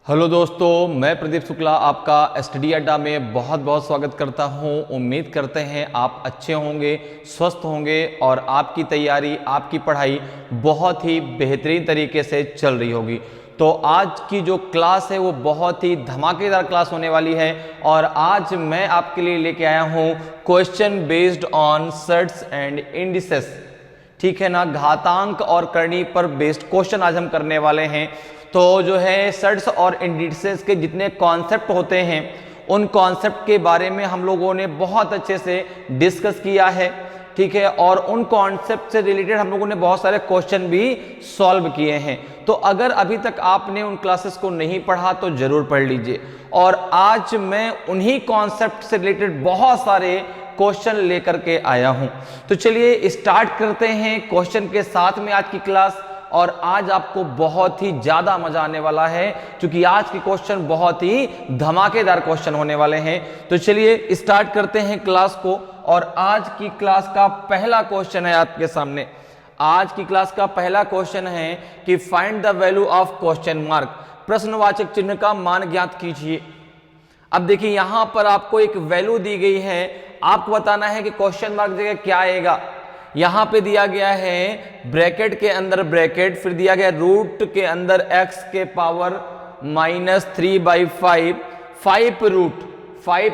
Hello दोस्तों, मैं प्रदीप शुक्ला आपका स्टडी अड्डा में बहुत बहुत स्वागत करता हूं। उम्मीद करते हैं आप अच्छे होंगे, स्वस्थ होंगे और आपकी तैयारी, आपकी पढ़ाई बहुत ही बेहतरीन तरीके से चल रही होगी। तो आज की जो क्लास है वो बहुत ही धमाकेदार क्लास होने वाली है और आज मैं आपके लिए लेके आया हूँ question based on shirts and indices. ठीक है ना, घातांक और करनी पर बेस्ड क्वेश्चन आज हम करने वाले हैं। तो जो है सर्ट्स और इंडिसेस के जितने कॉन्सेप्ट होते हैं उन कॉन्सेप्ट के बारे में हम लोगों ने बहुत अच्छे से डिस्कस किया है। ठीक है, और उन कॉन्सेप्ट से रिलेटेड हम लोगों ने बहुत सारे क्वेश्चन भी सॉल्व किए हैं। तो अगर अभी तक आपने उन क्लासेस को नहीं पढ़ा तो जरूर पढ़ लीजिए। और आज मैं उन्हीं कॉन्सेप्ट से रिलेटेड बहुत सारे क्वेश्चन लेकर के आया हूं। तो चलिए स्टार्ट करते हैं क्वेश्चन के साथ में आज की क्लास। और आज आपको बहुत ही ज्यादा मजा आने वाला है क्योंकि आज के क्वेश्चन बहुत ही धमाकेदार क्वेश्चन होने वाले हैं। तो चलिए स्टार्ट करते हैं क्लास को। और आज की क्लास का पहला क्वेश्चन है आपके सामने। आज की क्लास का पहला क्वेश्चन है कि find the value of question mark, प्रश्नवाचक चिन्ह का मान ज्ञात कीजिए। अब देखिए यहां पर आपको एक वैल्यू दी गई है, आपको बताना है कि क्वेश्चन मार्क जगह क्या आएगा। यहां पे दिया गया है ब्रैकेट के अंदर ब्रैकेट, फिर दिया गया रूट के अंदर x के पावर -3/5, 5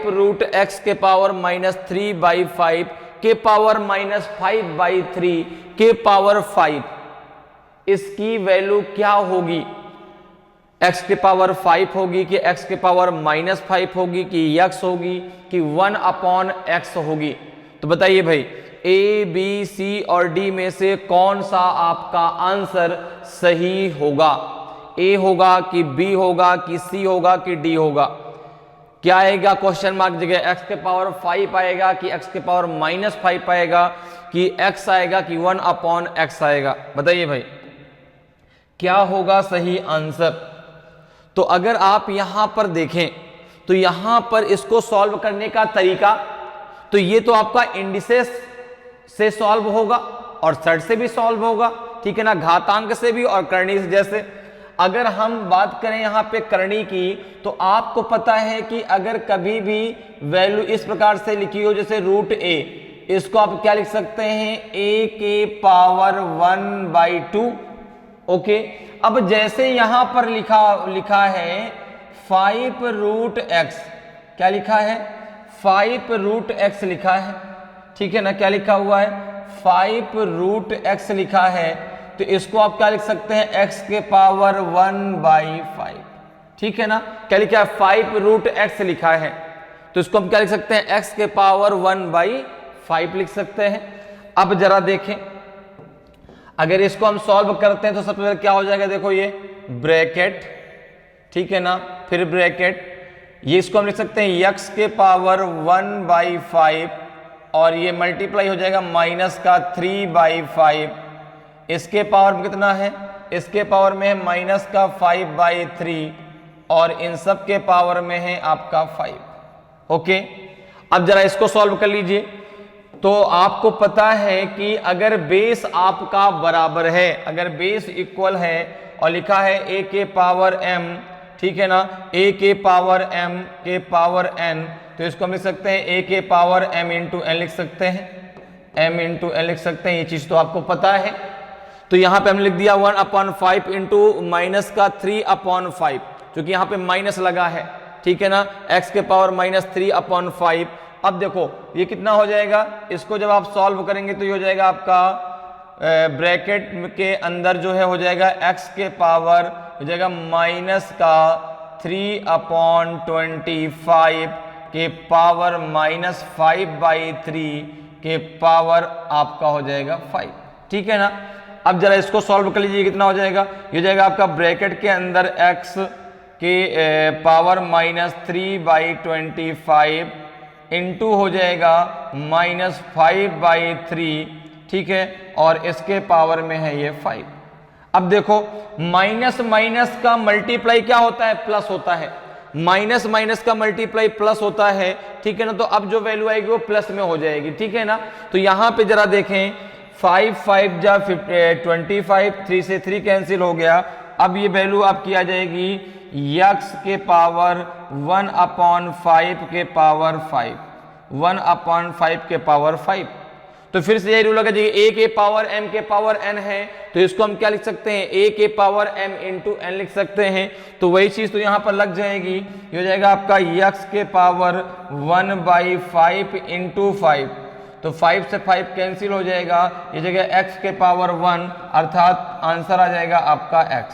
रूट x के पावर -3/5 के पावर -5/3 के पावर 5। इसकी वैल्यू क्या होगी? x के पावर 5 होगी कि x के पावर -5 होगी कि x होगी कि 1/x होगी? तो बताइए भाई, A, B, C और D में से कौन सा आपका आंसर सही होगा? A होगा कि B होगा कि C होगा कि D होगा? क्या आएगा क्वेश्चन मार्क जगह? x के पावर 5 आएगा कि x के पावर -5 आएगा कि x आएगा कि 1/x आएगा? बताइए भाई क्या होगा सही आंसर? तो अगर आप यहां पर देखें तो यहां पर इसको सॉल्व करने का तरीका, तो ये तो आपका इंडिसेस से सॉल्व होगा और सर्ट से भी सॉल्व होगा। ठीक है ना, घातांक से भी और करनी से। जैसे अगर हम बात करें यहां पे करनी की, तो आपको पता है कि अगर कभी भी वैल्यू इस प्रकार से लिखी हो जैसे √a, इसको आप क्या लिख सकते हैं? a के पावर 1/2। ओके, अब जैसे यहां पर लिखा है 5√x, क्या लिखा है? 5√x लिखा है। ठीक है ना, क्या लिखा हुआ है? 5√x लिखा है। तो इसको आप क्या लिख सकते हैं? x के पावर 1/5। ठीक है ना, क्या लिखा है? 5√x लिखा है, तो इसको हम क्या लिख सकते हैं? x के पावर 1/5 लिख सकते हैं। अब जरा देखें, अगर इसको हम सॉल्व करते हैं तो सबसे पहले क्या हो जाएगा? देखो ये ब्रैकेट, ठीक है ना, फिर ब्रैकेट, ये इसको हम लिख सकते हैं x के पावर 1/5 और ये मल्टीप्लाई हो जाएगा -3/5। इसके पावर में कितना है? इसके पावर में है -5/3 और इन सब के पावर में है आपका 5। ओके, अब जरा इसको सॉल्व कर लीजिए। तो आपको पता है कि अगर बेस आपका बराबर है, अगर बेस इक्वल है और लिखा है a के पावर m, ठीक है ना, a के पावर m के पावर n, तो इसको हम लिख सकते हैं a के पावर m इंटू n लिख सकते हैं, m इंटू n लिख सकते हैं। ये चीज तो आपको पता है। तो यहां पे हमने लिख दिया 1/5 इंटू -3/5, क्योंकि यहां पे माइनस लगा है। ठीक है ना, x के पावर -3/5। अब देखो ये कितना हो जाएगा? इसको जब आप सॉल्व करेंगे तो ये हो जाएगा आपका ब्रैकेट के अंदर जो है हो जाएगा x के पावर हो जाएगा -3/25 के पावर -5/3 के पावर आपका हो जाएगा 5। ठीक है ना, अब जरा इसको सॉल्व कर लीजिए, कितना हो जाएगा? ये हो जाएगा आपका ब्रैकेट के अंदर x के पावर -3/25 इंटू हो जाएगा -5/3। ठीक है, और इसके पावर में है ये 5। अब देखो माइनस माइनस का मल्टीप्लाई क्या होता है? प्लस होता है। माइनस माइनस का मल्टीप्लाई प्लस होता है। ठीक है ना, तो अब जो वैल्यू आएगी वो प्लस में हो जाएगी। ठीक है ना, तो यहां पे जरा देखें 5 5 जा 25, 3 से 3 कैंसिल हो गया। अब ये वैल्यू आपकी आ जाएगी यक्स के पावर 1/5 के पावर 5, 1/5 के पावर 5। तो फिर से यही रूल लगा जी, a के पावर m के पावर n है तो इसको हम क्या लिख सकते हैं, a के पावर m इंटू n लिख सकते हैं। तो वही चीज तो यहाँ पर लग जाएगी, ये हो जाएगा आपका x के पावर 1/5 इंटू 5। तो 5 से 5 कैंसिल हो जाएगा, ये जगह x के पावर 1, अर्थात आंसर आ जाएगा आपका x।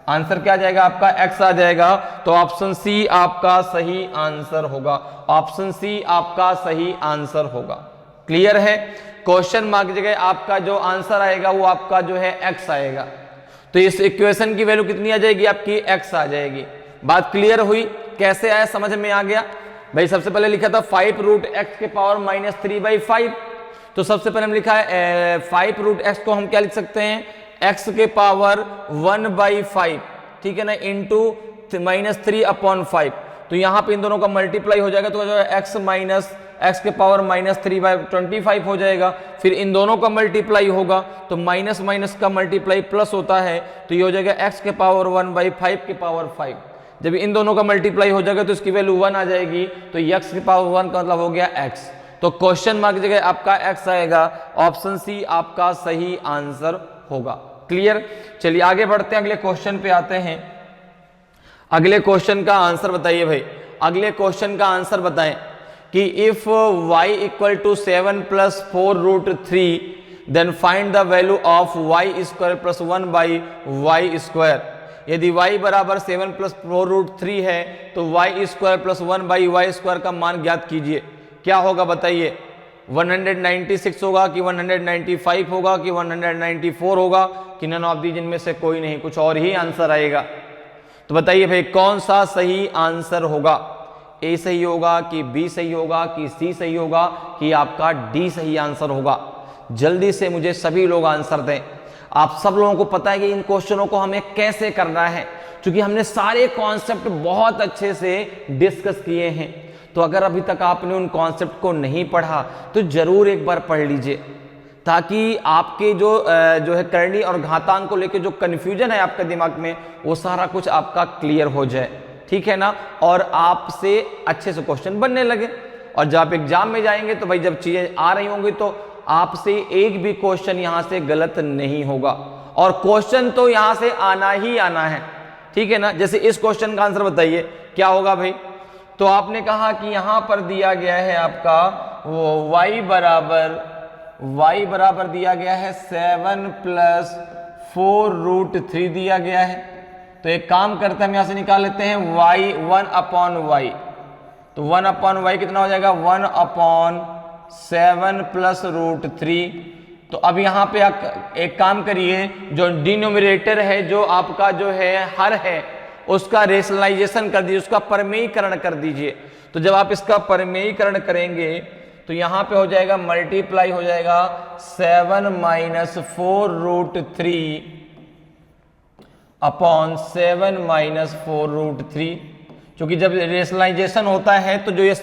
आंसर क्या आ जाएगा आपका x आ जाएगा। तो ऑप्शन सी आपका सही आंसर होगा, ऑप्शन सी आपका सही आंसर होगा। क्लियर है? क्वेश्चन मार्क जगह आपका जो आंसर आएगा वो आपका जो है x आएगा। तो इस इक्वेशन की वैल्यू कितनी आ जाएगी आपकी, x आ जाएगी। बात क्लियर हुई? कैसे आया, समझ में आ गया भाई? सबसे पहले लिखा था 5√x के पावर -3/5। तो सबसे पहले हम लिखा है 5√x को हम क्या लिख सकते हैं, x के पावर 1/5, ठीक है ना, इंटू -3/5। तो यहाँ पे इन दोनों का मल्टीप्लाई हो जाएगा, तो जो है x के पावर -3/25 हो जाएगा। फिर इन दोनों का मल्टीप्लाई होगा तो माइनस माइनस का मल्टीप्लाई प्लस होता है, तो ये हो जाएगा x के पावर 1/5 के पावर 5। जब इन दोनों का मल्टीप्लाई हो जाएगा तो इसकी वैल्यू 1 आ जाएगी, तो x के पावर 1 का मतलब हो गया x। तो क्वेश्चन मार्क जगह आपका x आएगा, ऑप्शन सी आपका सही आंसर होगा। क्लियर? चलिए आगे बढ़ते हैं, अगले क्वेश्चन पे आते हैं। अगले क्वेश्चन का आंसर बताइए भाई, अगले क्वेश्चन का आंसर बताएं कि if y equal to 7 + 4√3 then find the value of y² + 1/y²। यदि y बराबर 7 + 4√3 है तो y² + 1/y² का मान ज्ञात कीजिए। क्या होगा बताइए? 196 होगा कि 195 होगा कि 194 होगा कि नन ऑफ दीज, इनमें से कोई नहीं, कुछ और ही आंसर आएगा। तो बताइए भाई कौन सा सही आंसर होगा? ए सही होगा कि बी सही होगा कि सी सही होगा कि आपका डी सही आंसर होगा? जल्दी से मुझे सभी लोग आंसर दें। आप सब लोगों को पता है कि इन क्वेश्चनों को हमें कैसे करना है, क्योंकि हमने सारे कॉन्सेप्ट बहुत अच्छे से डिस्कस किए हैं। तो अगर अभी तक आपने उन कॉन्सेप्ट को नहीं पढ़ा तो जरूर एक बार पढ़ लीजिए, ताकि आपके जो है करनी और घातांक को लेकर जो कन्फ्यूजन है आपके दिमाग में, वो सारा कुछ आपका क्लियर हो जाए, ठीक है ना, और आपसे अच्छे से क्वेश्चन बनने लगे। और जब आप एग्जाम में जाएंगे तो भाई जब चीजें आ रही होंगी तो आपसे एक भी क्वेश्चन यहां से गलत नहीं होगा, और क्वेश्चन तो यहां से आना ही आना है, ठीक है ना। जैसे इस क्वेश्चन का आंसर बताइए क्या होगा भाई? तो आपने कहा कि यहां पर दिया गया है आपका वो y बराबर दिया गया है 7 + 4√3 दिया गया है। तो एक काम करते हैं, हम यहां से निकाल लेते हैं y 1/y। तो 1/y कितना हो जाएगा? 1/7 + √3। तो अब यहां पे एक काम करिए, जो डिनोमिनेटर है, जो आपका जो है हर है, उसका रेशनलाइजेशन कर दीजिए, उसका परमेयीकरण कर दीजिए। तो जब आप इसका परमेयीकरण करेंगे तो यहां पे हो जाएगा मल्टीप्लाई हो जाएगा 7 - 4√3 अपॉन 7 - 4√3। क्योंकि जब रेशनलाइजेशन होता है तो जो ये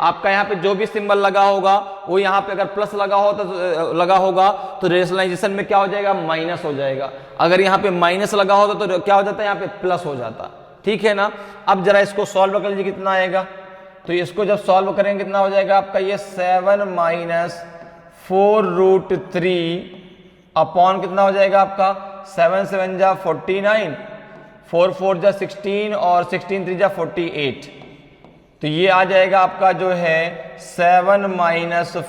आपका यहाँ पे जो भी सिंबल लगा होगा वो यहाँ पे अगर प्लस लगा होगा तो रेशनलाइजेशन में क्या हो जाएगा? माइनस हो जाएगा। अगर यहाँ पे माइनस लगा होता तो क्या हो जाता है? यहाँ पे प्लस हो जाता, ठीक है ना। अब जरा इसको सॉल्व कर लीजिए, कितना आएगा? तो इसको जब सॉल्व करेंगे कितना हो जाएगा आपका? ये 7 - 4√3 अपॉन कितना हो जाएगा आपका? 7 × 7 = 49, 4 × 4 = 16 और 16 × 3 = 48। तो ये आ जाएगा आपका जो है 7 -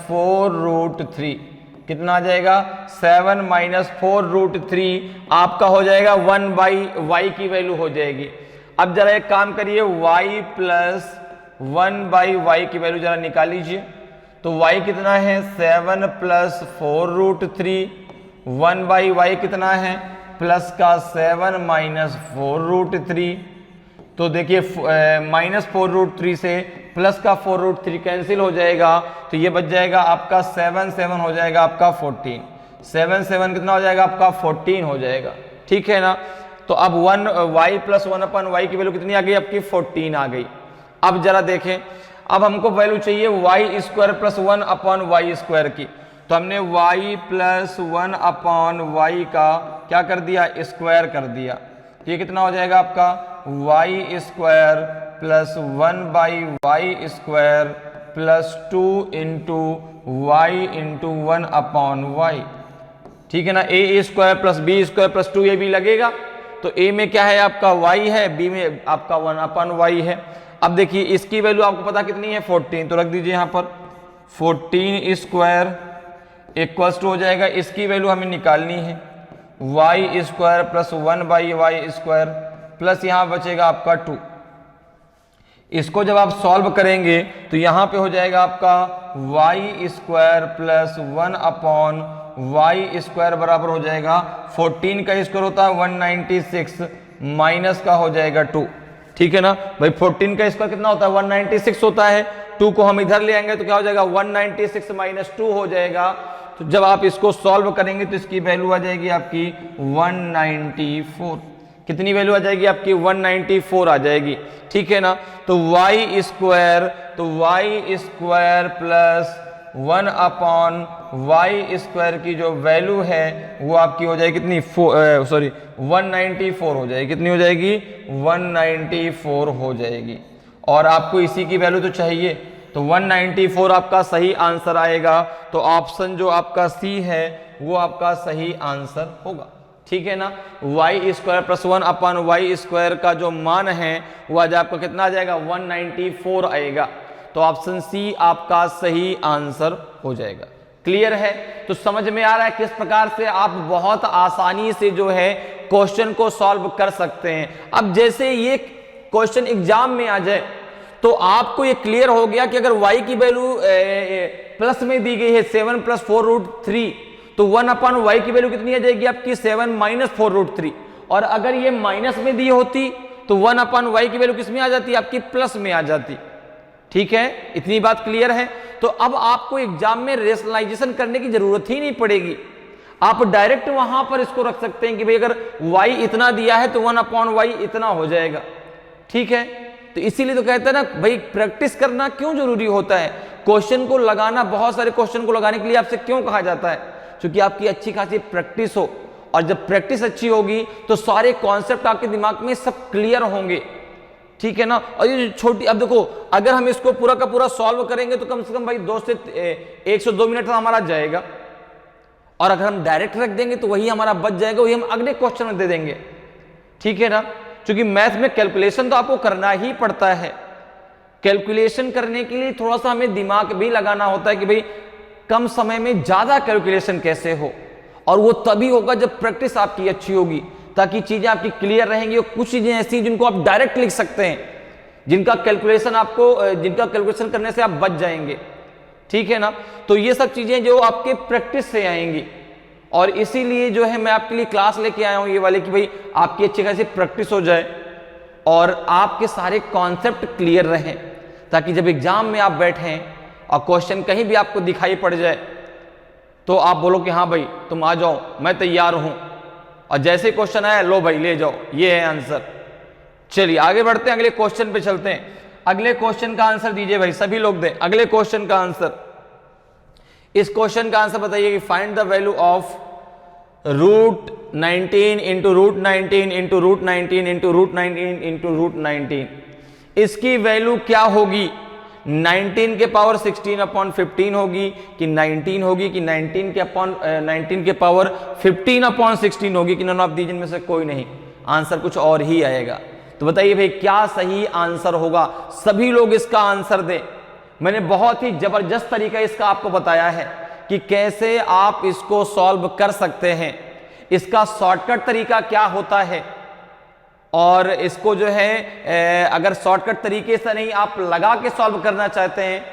4√3। कितना आ जाएगा? 7 - 4√3 आपका हो जाएगा 1/y की वैल्यू हो जाएगी। अब जरा एक काम करिए, y + 1/y की वैल्यू जरा निकाल लीजिए। तो y कितना है? 7 + 4√3, 1/y कितना है? प्लस का 7 - 4√3। तो देखिए -4√3 से प्लस का 4√3 कैंसिल हो जाएगा, तो ये बच जाएगा आपका 7 7 हो जाएगा आपका 14। 7 7 कितना हो जाएगा आपका? 14 हो जाएगा, ठीक है ना। तो अब y + 1/y की वैल्यू कितनी आ गई आपकी? 14 आ गई। अब जरा देखें, अब हमको वैल्यू चाहिए y² + 1/y² की। तो हमने y + 1/y का क्या कर दिया? स्क्वायर कर दिया। ये कितना हो जाएगा आपका? Y square plus 1 by Y square plus 2 into Y into 1 upon Y. ठीक है ना, A square plus B square plus 2 A भी लगेगा। तो ए में क्या है आपका y है, बी में आपका 1 अपॉन वाई है। अब देखिए इसकी वैल्यू आपको पता कितनी है 14, तो रख दीजिए यहाँ पर 14 स्क्वायर इक्वल्स टू हो जाएगा, इसकी वैल्यू हमें निकालनी है y square plus 1 by Y square plus यहाँ बचेगा आपका 2। इसको जब आप सॉल्व करेंगे तो यहाँ पे हो जाएगा आपका Y square plus 1 upon y square बराबर हो जाएगा 14 का स्क्वायर होता है 196 माइनस का हो जाएगा 2। ठीक है ना भाई, 14 का स्क्वायर कितना होता है 196 होता है, 2 को हम इधर ले आएंगे तो क्या हो जाएगा 196 माइनस 2 हो जाएगा। तो जब आप इसको सॉल्व करेंगे तो इसकी वैल्यू आ जाएगी आपकी 194। कितनी वैल्यू आ जाएगी आपकी 194 आ जाएगी। ठीक है ना, तो y square plus 1 upon y square की जो वैल्यू है वो आपकी हो जाएगी कितनी 194 हो जाएगी। कितनी हो जाएगी 194 हो जाएगी। और आपको इसी की वैल्यू तो चाहिए, तो 194 आपका सही आंसर आएगा। तो ऑप्शन जो आपका सी है वो आपका सही आंसर होगा। ठीक है ना, y square plus 1 upon y square का जो मान है वो आज आपका कितना आ जाएगा 194 आएगा। तो ऑप्शन सी आपका सही आंसर हो जाएगा। क्लियर है? तो समझ में आ रहा है किस प्रकार से आप बहुत आसानी से जो है क्वेश्चन को सॉल्व कर सकते हैं। अब जैसे ये क्वेश्चन एग्जाम में आ जाए तो आपको ये क्लियर हो गया कि अगर y की वैल्यू प्लस में दी गई है 7 प्लस 4√3, तो 1 अपॉन वाई की वैल्यू कितनी आ जाएगी आपकी 7 माइनस 4√3। और अगर ये माइनस में दी होती तो 1 अपॉन वाई की वैल्यू किस में आ जाती आपकी प्लस में आ जाती। ठीक है, इतनी बात क्लियर है। तो अब आपको एग्जाम में रेशनलाइजेशन करने की जरूरत ही नहीं पड़ेगी, आप डायरेक्ट वहां पर इसको रख सकते हैं कि भाई अगर y इतना दिया है तो 1 अपॉन वाई इतना हो जाएगा। ठीक है, तो इसीलिए तो कहते हैं ना भाई प्रैक्टिस करना क्यों जरूरी होता है, क्वेश्चन को लगाना, बहुत सारे क्वेश्चन को लगाने के लिए आपसे क्यों कहा जाता है, क्योंकि आपकी अच्छी खासी प्रैक्टिस हो। और जब प्रैक्टिस अच्छी होगी तो सारे कॉन्सेप्ट आपके दिमाग में सब क्लियर होंगे। ठीक है ना, और ये छोटी, अब देखो अगर हम इसको पूरा का पूरा सॉल्व करेंगे तो कम से कम भाई 2 से 102 मिनट तो हमारा जाएगा। और अगर हम डायरेक्ट रख देंगे तो वही हमारा बच जाएगा, वही हम अगले क्वेश्चन में दे देंगे। ठीक है ना, क्योंकि मैथ में कैलकुलेशन तो आपको करना ही पड़ता है। कैलकुलेशन करने के लिए थोड़ा सा हमें दिमाग भी लगाना होता है कि भाई कम समय में ज्यादा कैलकुलेशन कैसे हो, और वो तभी होगा जब प्रैक्टिस आपकी अच्छी होगी, ताकि चीजें आपकी क्लियर रहेंगी। और कुछ चीजें ऐसी जिनको आप डायरेक्ट लिख सकते हैं, जिनका कैलकुलेशन करने से आप बच जाएंगे। ठीक है ना, तो ये सब चीजें जो आपके प्रैक्टिस से आएंगी, और इसीलिए जो है मैं आपके लिए क्लास लेके आया हूं ये वाले कि भाई आपकी अच्छी खासी प्रैक्टिस हो जाए और आपके सारे कॉन्सेप्ट क्लियर रहें, ताकि जब एग्जाम में आप बैठें और क्वेश्चन कहीं भी आपको दिखाई पड़ जाए तो आप बोलो कि हाँ भाई तुम आ जाओ, मैं तैयार हूं, और जैसे क्वेश्चन आया लो भाई ले जाओ, ये है आंसर। चलिए आगे बढ़ते हैं, अगले क्वेश्चन पे चलते हैं। अगले क्वेश्चन का आंसर दीजिए भाई, सभी लोग दें अगले क्वेश्चन का आंसर। इस क्वेश्चन का आंसर बताइए कि find the value of √19 into √19 into √19 into √19 into √19। इसकी वैल्यू क्या होगी, 19 के पावर 16 अपॉन 15 होगी कि 19 होगी कि 19 के पावर 15 अपॉन 16 होगी कि नॉन ऑफ दीज इनमें से कोई नहीं, आंसर कुछ और ही आएगा। तो बताइए भाई क्या सही आंसर होगा, सभी लोग इसका आंसर दें। मैंने बहुत ही जबरदस्त तरीका इसका आपको बताया है कि कैसे आप इसको सॉल्व कर सकते हैं, इसका शॉर्टकट तरीका क्या होता है, और इसको जो है अगर शॉर्टकट तरीके से नहीं आप लगा के सॉल्व करना चाहते हैं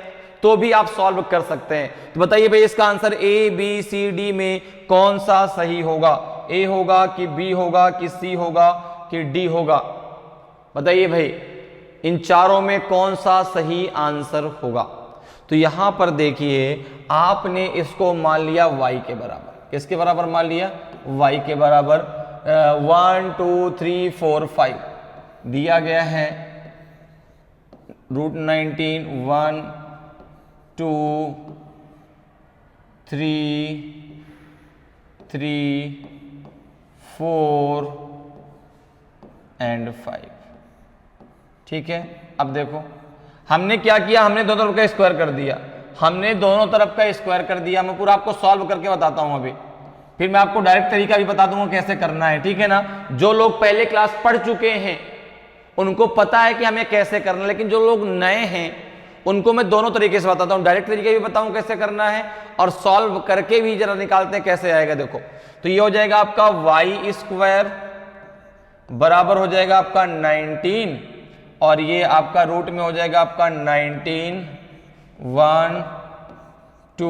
तो भी आप सॉल्व कर सकते हैं। तो बताइए भाई इसका answer A B C D में कौन सा सही होगा, ए होगा कि बी होगा कि सी होगा कि डी होगा, बताइए भाई इन चारों में कौन सा सही आंसर होगा। तो यहां पर देखिए आपने इसको मान लिया y के बराबर, किसके बराबर मान लिया, y के बराबर 1 2 3 4 5 दिया गया है, √19 1 2 3 3 4 एंड 5। ठीक है, अब देखो हमने क्या किया, हमने दोनों तरफ का स्क्वायर कर दिया, हमने दोनों तरफ का स्क्वायर कर दिया। मैं पूरा आपको सॉल्व करके बताता हूं अभी, फिर मैं आपको डायरेक्ट तरीका भी बता दूंगा कैसे करना है, ठीक है ना। जो लोग पहले क्लास पढ़ चुके हैं उनको पता है कि हमें कैसे करना है, लेकिन जो लोग नए हैं उनको मैं दोनों तरीके से बताता हूं, डायरेक्ट तरीके भी बताऊं कैसे करना है और सॉल्व करके भी जरा निकालते हैं कैसे आएगा। देखो तो ये हो जाएगा आपका वाई स्क्वायर बराबर हो जाएगा आपका 19 और ये आपका रूट में हो जाएगा आपका 19 1 2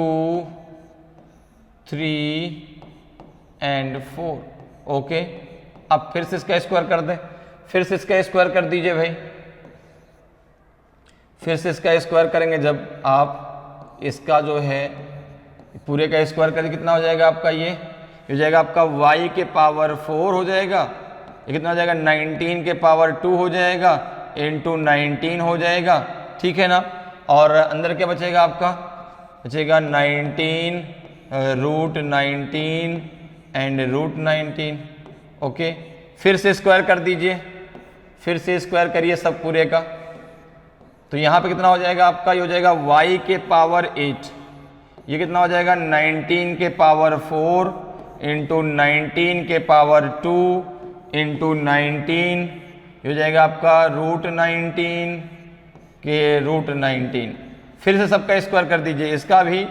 3 एंड 4। ओके, अब फिर से इसका स्क्वायर कर दें, फिर से इसका स्क्वायर कर दीजिए भाई, फिर से इसका स्क्वायर करेंगे जब आप इसका जो है पूरे का स्क्वायर करें कितना हो जाएगा आपका, ये हो जाएगा आपका y के पावर 4 हो जाएगा, ये कितना हो जाएगा 19 के पावर 2 हो जाएगा इंटू 19 हो जाएगा, ठीक है ना। और अंदर क्या बचेगा आपका, बचेगा 19 रूट 19 एंड रूट 19। ओके, फिर से स्क्वायर कर दीजिए, फिर से स्क्वायर करिए सब पूरे का, तो यहाँ पे कितना हो जाएगा आपका, ये हो जाएगा y के पावर 8, ये कितना हो जाएगा 19 के पावर 4 इंटू 19 के पावर 2 इंटू 19, ये हो जाएगा आपका रूट 19 के रूट 19। फिर से सबका स्क्वायर कर दीजिए, इसका भी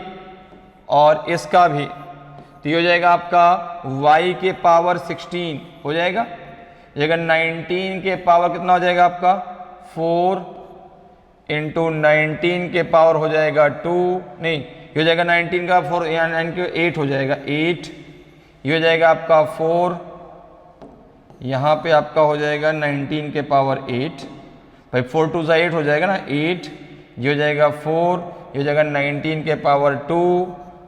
और इसका भी, तो ये हो जाएगा आपका y के पावर 16 हो जाएगा, जगह 19 के पावर कितना हो जाएगा आपका 4 इंटू 19 के पावर हो जाएगा 2, नहीं ये हो जाएगा 19 का 4 यानी कि 8 हो जाएगा 8, ये हो जाएगा आपका 4, यहाँ पे आपका हो जाएगा 19 के पावर 8, भाई 4 2 8 हो जाएगा ना 8, ये हो जाएगा 4, ये हो जाएगा 19 के पावर 2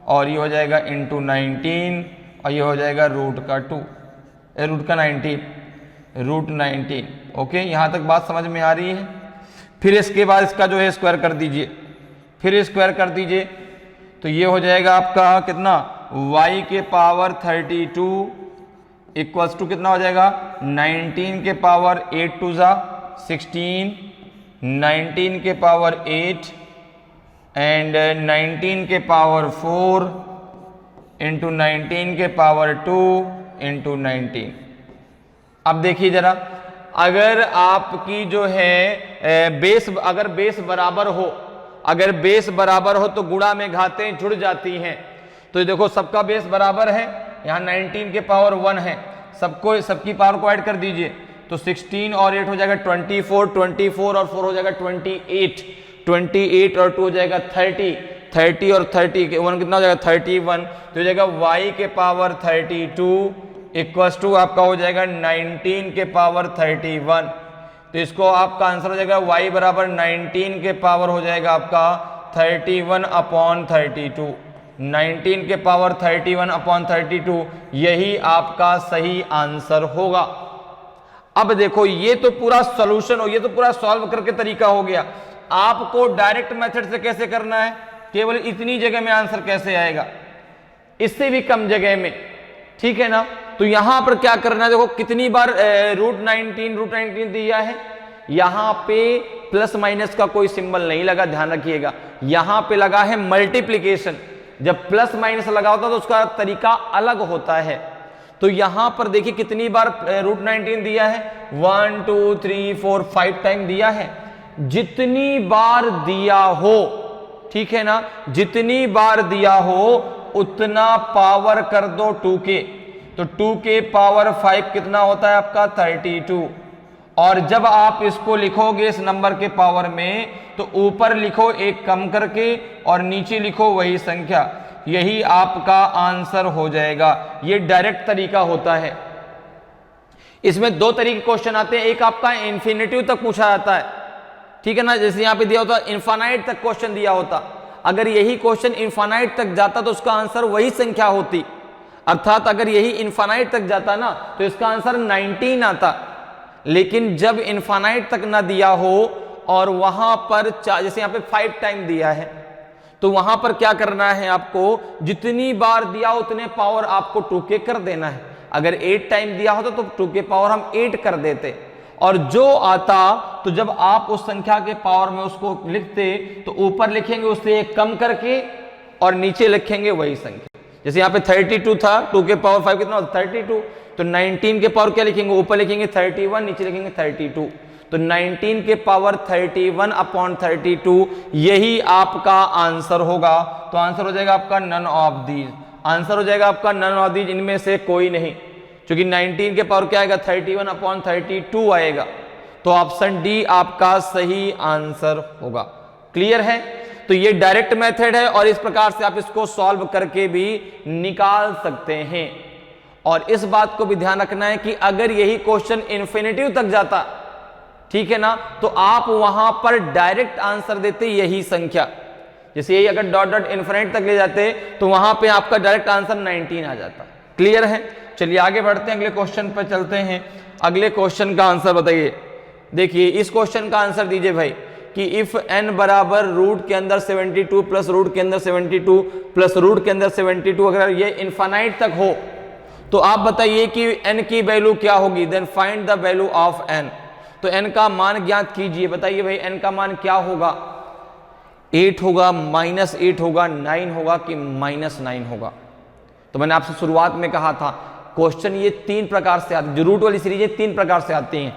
और ये हो जाएगा इंटू 19 और ये हो जाएगा रूट का 2 रूट का 19 रूट 19। ओके, यहाँ तक बात समझ में आ रही है। फिर इसके बाद इसका जो है स्क्वायर कर दीजिए, फिर स्क्वायर कर दीजिए, तो ये हो जाएगा आपका कितना y के पावर 32 इक्वल्स टू कितना हो जाएगा 19 के पावर 8 टू ज़ा 16, 19 के पावर 8 एंड 19 के पावर 4 इंटू 19 के पावर 2 इंटू 19। अब देखिए जरा, अगर आपकी जो है बेस, अगर बेस बराबर हो, अगर बेस बराबर हो तो गुणा में घातें जुड़ जाती हैं। तो देखो सबका बेस बराबर है, यहाँ 19 के पावर 1 है, सबको सबकी पावर को ऐड कर दीजिए, तो 16 और 8 हो जाएगा 24, 24 और 4 हो जाएगा 28, 28 और 2 हो जाएगा 30, 30 और 30 के 1 कितना हो जाएगा 31, तो हो जाएगा y के पावर 32 इक्वल्स टू आपका हो जाएगा 19 के पावर 31। तो इसको आपका आंसर हो जाएगा y बराबर 19 के पावर हो जाएगा आपका 31 अपॉन 32, 19 के पावर 31 अपॉन 32, यही आपका सही आंसर होगा। अब देखो ये तो पूरा सॉल्यूशन हो, ये तो पूरा सॉल्व करके तरीका हो गया। आपको डायरेक्ट मेथड से कैसे करना है, केवल इतनी जगह में आंसर कैसे आएगा, इससे भी कम जगह में, ठीक है ना। तो यहां पर क्या करना है, देखो कितनी बार रूट 19 दिया है, यहां पे प्लस माइनस का कोई सिंबल नहीं लगा, ध्यान रखिएगा, यहां पे लगा है मल्टीप्लीकेशन। जब प्लस माइनस लगा होता है तो उसका तरीका अलग होता है। तो यहां पर देखिए कितनी बार रूट 19 दिया है, 1 2 3 4 5 टाइम दिया है। जितनी बार दिया हो, ठीक है ना, जितनी बार दिया हो उतना पावर कर दो 2 के, तो 2 के पावर 5 कितना होता है आपका 32। और जब आप इसको लिखोगे इस नंबर के पावर में, तो ऊपर लिखो एक कम करके और नीचे लिखो वही संख्या, यही आपका आंसर हो जाएगा। ये डायरेक्ट तरीका होता है। इसमें दो तरीके क्वेश्चन आते हैं, एक आपका इंफिनिटिव तक पूछा जाता है, ठीक है ना, जैसे यहां पे दिया होता इनफाइनाइट तक क्वेश्चन दिया होता, अगर यही क्वेश्चन इनफाइनाइट तक जाता तो उसका आंसर वही संख्या होती, अर्थात अगर यही इनफाइनाइट तक जाता ना तो इसका आंसर 19 आता। लेकिन जब इनफाइनाइट तक ना दिया हो और वहां पर जैसे यहां पे 5 टाइम दिया है, तो वहां पर क्या करना है, आपको जितनी बार दिया उतने पावर आपको 2 के कर देना है। अगर 8 टाइम दिया होता तो 2 के पावर हम 8 कर देते, और जो आता तो जब आप उस संख्या के पावर में उसको लिखते तो ऊपर लिखेंगे उससे एक कम करके और नीचे लिखेंगे वही संख्या। जैसे यहाँ पे 32 था, 2 के पावर 5 कितना होता है 32, तो 19 के पावर क्या लिखेंगे, ऊपर लिखेंगे 31, नीचे लिखेंगे 32, तो 19 के पावर 31 अपॉन 32 यही आपका आंसर होगा। तो आंसर हो जाएगा आपका नन ऑफ दीज, आंसर हो जाएगा आपका नन ऑफ दीज, इनमें से कोई नहीं, क्योंकि 19 के पावर क्या आएगा 31 अपॉन 32 आएगा। तो ऑप्शन डी आपका सही आंसर होगा। क्लियर है? तो ये डायरेक्ट मेथड है और इस प्रकार से आप इसको सॉल्व करके भी निकाल सकते हैं। और इस बात को भी ध्यान रखना है कि अगर यही क्वेश्चन इन्फिनिटिव तक जाता, ठीक है ना, तो आप वहां पर डायरेक्ट आंसर देते यही संख्या। जैसे यही अगर डॉट डॉट इन्फिनिट तक ले जाते तो वहां पे आपका डायरेक्ट आंसर 19 आ जाता। क्लियर है? चलिए आगे बढ़ते हैं, अगले क्वेश्चन पर चलते हैं। अगले क्वेश्चन का आंसर बताइए। देखिए इस क्वेश्चन का आंसर दीजिए भाई कि इफ n बराबर रूट के अंदर 72 प्लस रूट के अंदर 72 प्लस रूट के अंदर 72 अगर ये इनफाइनाइट तक हो तो आप बताइए कि n की वैल्यू क्या होगी। Then find the value of n। तो n का मान ज्ञात कीजिए। बताइए भाई n का मान क्या होगा, 8 होगा, -8 होगा, 9 होगा कि -9 होगा। तो मैंने आपसे शुरुआत में कहा था क्वेश्चन ये 3 प्रकार से आते हैं, जो रूट वाली सीरीज है 3 प्रकार से आती हैं,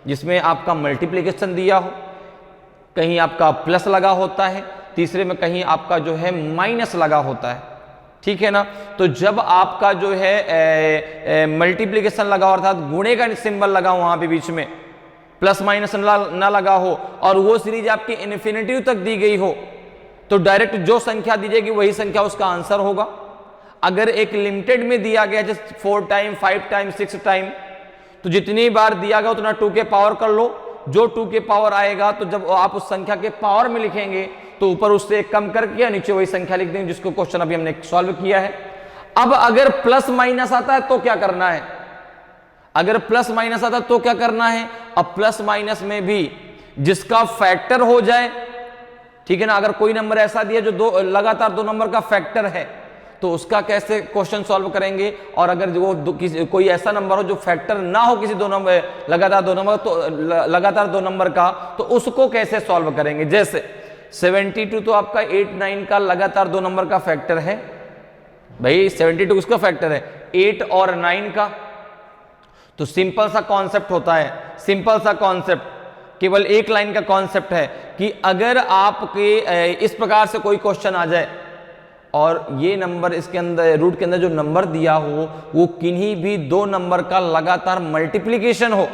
जिसमें आपका मल्टीप्लिकेशन दिया हो, कहीं आपका प्लस लगा होता है, तीसरे में कहीं आपका जो है माइनस लगा होता है। ठीक है ना? तो जब आपका जो है मल्टीप्लिकेशन लगा हो अर्थात गुणे का सिंबल लगा हो वहां पे बीच में, प्लस माइनस ना लगा हो और वो सीरीज आपकी इन्फिनिटी तक दी गई हो, तो डायरेक्ट जो संख्या दी जाएगी वही संख्या उसका आंसर होगा। अगर एक लिमिटेड में दिया गया जैसे 4 टाइम, 5 टाइम, 6 टाइम, तो जितनी बार दिया गया उतना 2 के पावर कर लो, जो 2 के पावर आएगा तो जब आप उस संख्या के पावर में लिखेंगे तो ऊपर उससे एक कम करके या नीचे वही संख्या लिख देंगे, जिसको क्वेश्चन अभी हमने सॉल्व किया है। अब अगर प्लस माइनस आता है तो क्या करना है, अगर प्लस माइनस आता है तो क्या करना है। अब प्लस माइनस में भी जिसका फैक्टर हो जाए, ठीक है ना, अगर कोई नंबर ऐसा दिया जो लगातार 2 नंबर का फैक्टर है तो उसका कैसे क्वेश्चन सॉल्व करेंगे। और अगर वो कोई ऐसा नंबर हो जो फैक्टर ना हो किसी 2 नंबर लगातार 2 नंबर तो लगातार 2 नंबर का, तो उसको कैसे सॉल्व करेंगे। जैसे 72 तो आपका 8, 9 का लगातार 2 नंबर का फैक्टर है भाई, 72 किसका फैक्टर है 8 और 9 का। तो सिंपल सा कॉन्सेप्ट होता है, सिंपल सा कॉन्सेप्ट, केवल एक लाइन का कॉन्सेप्ट है कि अगर आपके इस प्रकार से कोई क्वेश्चन आ जाए और ये नंबर इसके अंदर रूट के अंदर जो नंबर दिया हो वो किन्हीं भी 2 नंबर का लगातार मल्टीप्लिकेशन हो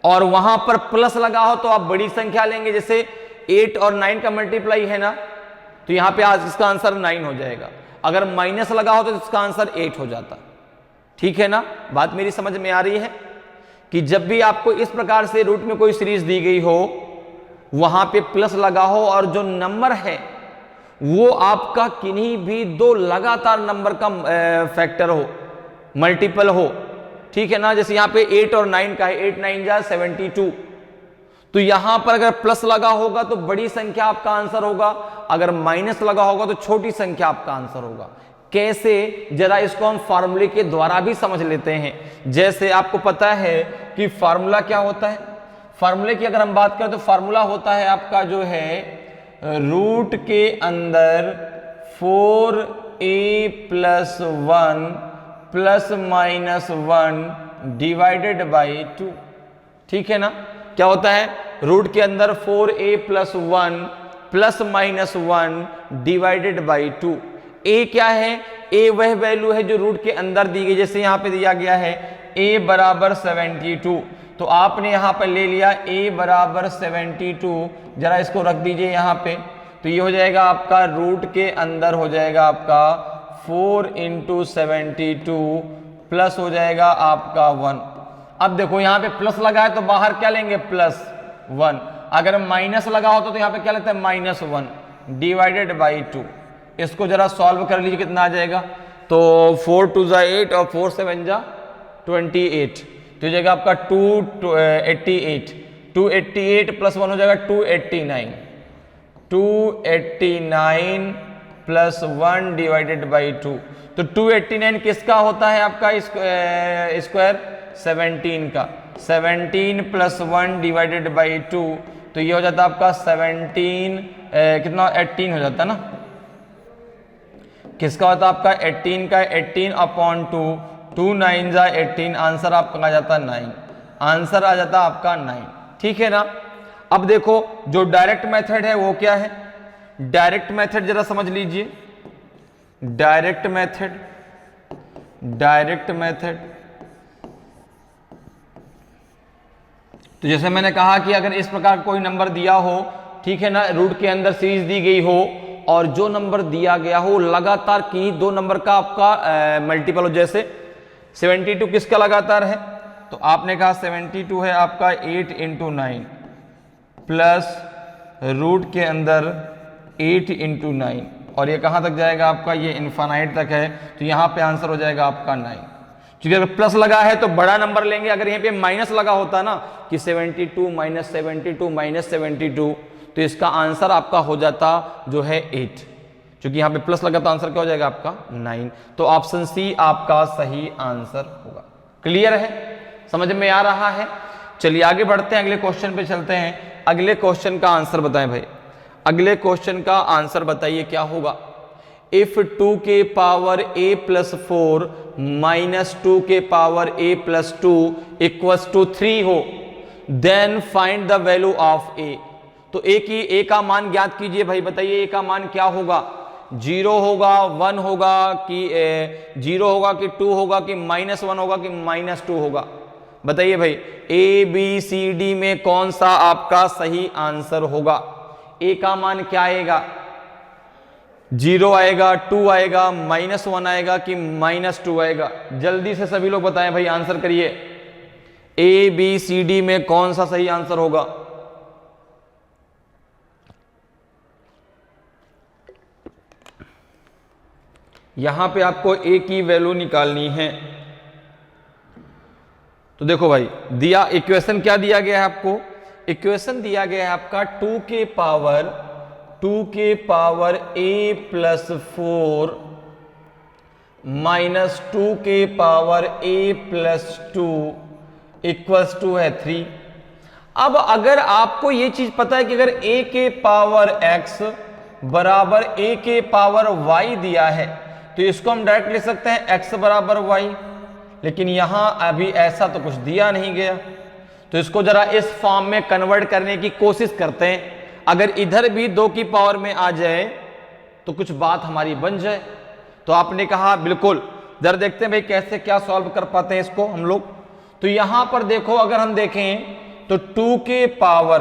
और वहां पर प्लस लगा हो तो आप बड़ी संख्या लेंगे। जैसे 8 और 9 का मल्टीप्लाई है ना, तो यहां पे आज इसका आंसर 9 हो जाएगा। अगर माइनस लगा हो तो इसका आंसर 8 हो जाता। ठीक है ना, बात मेरी समझ में आ रही है कि जब भी आपको इस प्रकार से रूट में कोई सीरीज दी गई हो वहां पे प्लस लगा हो और जो नंबर है वो आपका किन्हीं भी 2 लगातार नंबर का फैक्टर हो, मल्टीपल हो, ठीक है ना। जैसे यहां पे 8 और 9 का है, 8 9 जा 72, तो यहां पर अगर प्लस लगा होगा तो बड़ी संख्या आपका आंसर होगा, अगर माइनस लगा होगा तो छोटी संख्या आपका आंसर होगा। कैसे, जरा इसको हम फार्मूले के द्वारा भी समझ लेते हैं। जैसे आपको पता है कि फार्मूला क्या होता है, फार्मूले की अगर हम बात करें तो फार्मूला होता है आपका जो है रूट के अंदर 4a + 1 ± 1 डिवाइडेड बाई 2। ठीक है ना, क्या होता है रूट के अंदर 4a + 1 ± 1 डिवाइडेड बाई 2। a क्या है, a वह वैल्यू है जो रूट के अंदर दी गई। जैसे यहां पे दिया गया है a बराबर 72, तो आपने यहां पर ले लिया a बराबर 72, जरा इसको रख दीजिए यहां पे, तो ये हो जाएगा आपका रूट के अंदर हो जाएगा आपका 4 × 72 प्लस हो जाएगा आपका 1। अब देखो यहां पे प्लस लगा है तो बाहर क्या लेंगे +1, अगर माइनस लगा होता तो यहां पे क्या लेते हैं -1 डिवाइडेड बाई 2। इसको जरा सॉल्व कर लीजिए, कितना आ जाएगा, तो 4 2 = 8 और 4 7 = 28, तो जाएगा आपका 288, 288 + 1 हो जाएगा 289, 289 + 1 डिवाइडेड बाई 2। तो 289 किसका होता है आपका स्क्वायर 17 का, 17 प्लस 1 डिवाइडेड बाई 2, तो ये हो जाता है आपका 17 कितना 18 हो जाता है ना, किसका होता है आपका 18 का 18 अपॉन 2, 2 9 जा 18, आंसर आपका आ जाता है 9, आंसर आ जाता है आपका 9, ठीक है ना। अब देखो जो डायरेक्ट मेथड है वो क्या है, डायरेक्ट मेथड जरा समझ लीजिए, डायरेक्ट मेथड, डायरेक्ट मेथड, तो जैसे मैंने कहा कि अगर इस प्रकार कोई नंबर दिया हो, ठीक है ना, रूट के अंदर सीरीज दी गई हो और जो नंबर दिया गया हो लगातार किन्हीं दो नंबर का आपका मल्टीपल हो, जैसे 72 किसका लगातार है, तो आपने कहा 72 है आपका 8 इंटू 9 प्लस रूट के अंदर 8 इंटू 9, और ये कहां तक जाएगा आपका, ये इन्फानाइट तक है, तो यहां पे आंसर हो जाएगा आपका 9। क्योंकि अगर प्लस लगा है तो बड़ा नंबर लेंगे, अगर यहां पे माइनस लगा होता ना कि 72 माइनस 72 माइनस 72, तो इसका आंसर आपका हो जाता जो है 8, क्योंकि यहां पे प्लस लगा तो आंसर क्या हो जाएगा आपका 9, तो ऑप्शन सी आपका सही आंसर होगा। क्लियर है, समझ में आ रहा है। चलिए आगे बढ़ते हैं, अगले क्वेश्चन पे चलते हैं। अगले क्वेश्चन का आंसर बताएं भाई, अगले क्वेश्चन का आंसर बताइए क्या होगा। इफ 2 के पावर a प्लस 4 माइनस 2 के power a plus 2 equals to 3 हो, then find the value of a। तो a का मान ज्ञात कीजिए भाई, बताइए a का मान क्या होगा, 0 होगा, 1 होगा कि 0 होगा कि 2 होगा कि -1 होगा कि -2 होगा, बताइए भाई ए बी सी डी में कौन सा आपका सही आंसर होगा। a का मान क्या आएगा, 0 आएगा, 2 आएगा, -1 आएगा कि -2 आएगा, जल्दी से सभी लोग बताएं भाई, आंसर करिए, ए बी सी डी में कौन सा सही आंसर होगा। यहां पे आपको a की वैल्यू निकालनी है, तो देखो भाई दिया इक्वेशन क्या दिया गया है आपको, इक्वेशन दिया गया है आपका 2 के पावर a प्लस 4 माइनस 2 के power a plus 2 equals to है 3। अब अगर आपको ये चीज पता है कि अगर a के पावर x बराबर a के पावर y दिया है, तो इसको हम डायरेक्ट लिख सकते हैं x बराबर y, लेकिन यहां अभी ऐसा तो कुछ दिया नहीं गया, तो इसको जरा इस फॉर्म में कन्वर्ट करने की कोशिश करते हैं। अगर इधर भी 2 की पावर में आ जाए तो कुछ बात हमारी बन जाए। तो आपने कहा बिल्कुल, जरा देखते हैं भाई कैसे क्या सॉल्व कर पाते हैं इसको हम लोग। तो यहां पर देखो, अगर हम देखें तो 2 के पावर,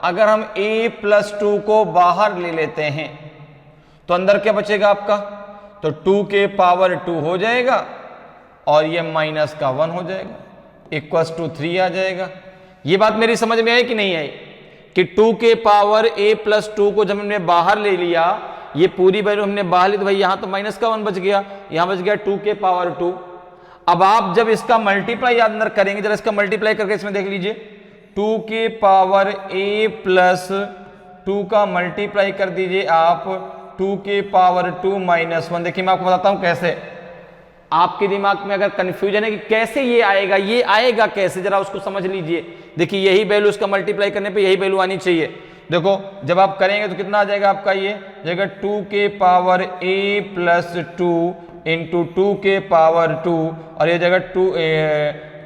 अगर हम a प्लस 2 को बाहर ले लेते हैं तो अंदर क्या बचेगा आपका, तो 2 के पावर 2 हो जाएगा और ये माइनस का 1 हो जाएगा, इक्वल्स टू 3 आ जाएगा। ये बात मेरी समझ में आई कि नहीं आई, कि 2 के पावर a प्लस 2 को जब हमने बाहर ले लिया, ये पूरी वैल्यू हमने बाहर ली, तो भाई यहां तो माइनस का 1 बच गया, यहां बच गया 2 के पावर 2। अब आप जब इसका मल्टीप्लाई अंदर करेंगे, जरा इसका मल्टीप्लाई करके इसमें देख लीजिए, 2 के पावर a प्लस 2 का मल्टीप्लाई कर दीजिए आप 2 के पावर 2 माइनस 1। देखिए मैं आपको बताता हूं कैसे, आपके दिमाग में अगर कंफ्यूजन है कि कैसे ये आएगा कैसे, जरा उसको समझ लीजिए। देखिए यही वैल्यू उसका मल्टीप्लाई करने पे यही वैल्यू आनी चाहिए। देखो जब आप करेंगे तो कितना आ जाएगा आपका, ये जाएगा 2 के पावर a प्लस 2 इंटू 2 के पावर 2, और ये जाएगा 2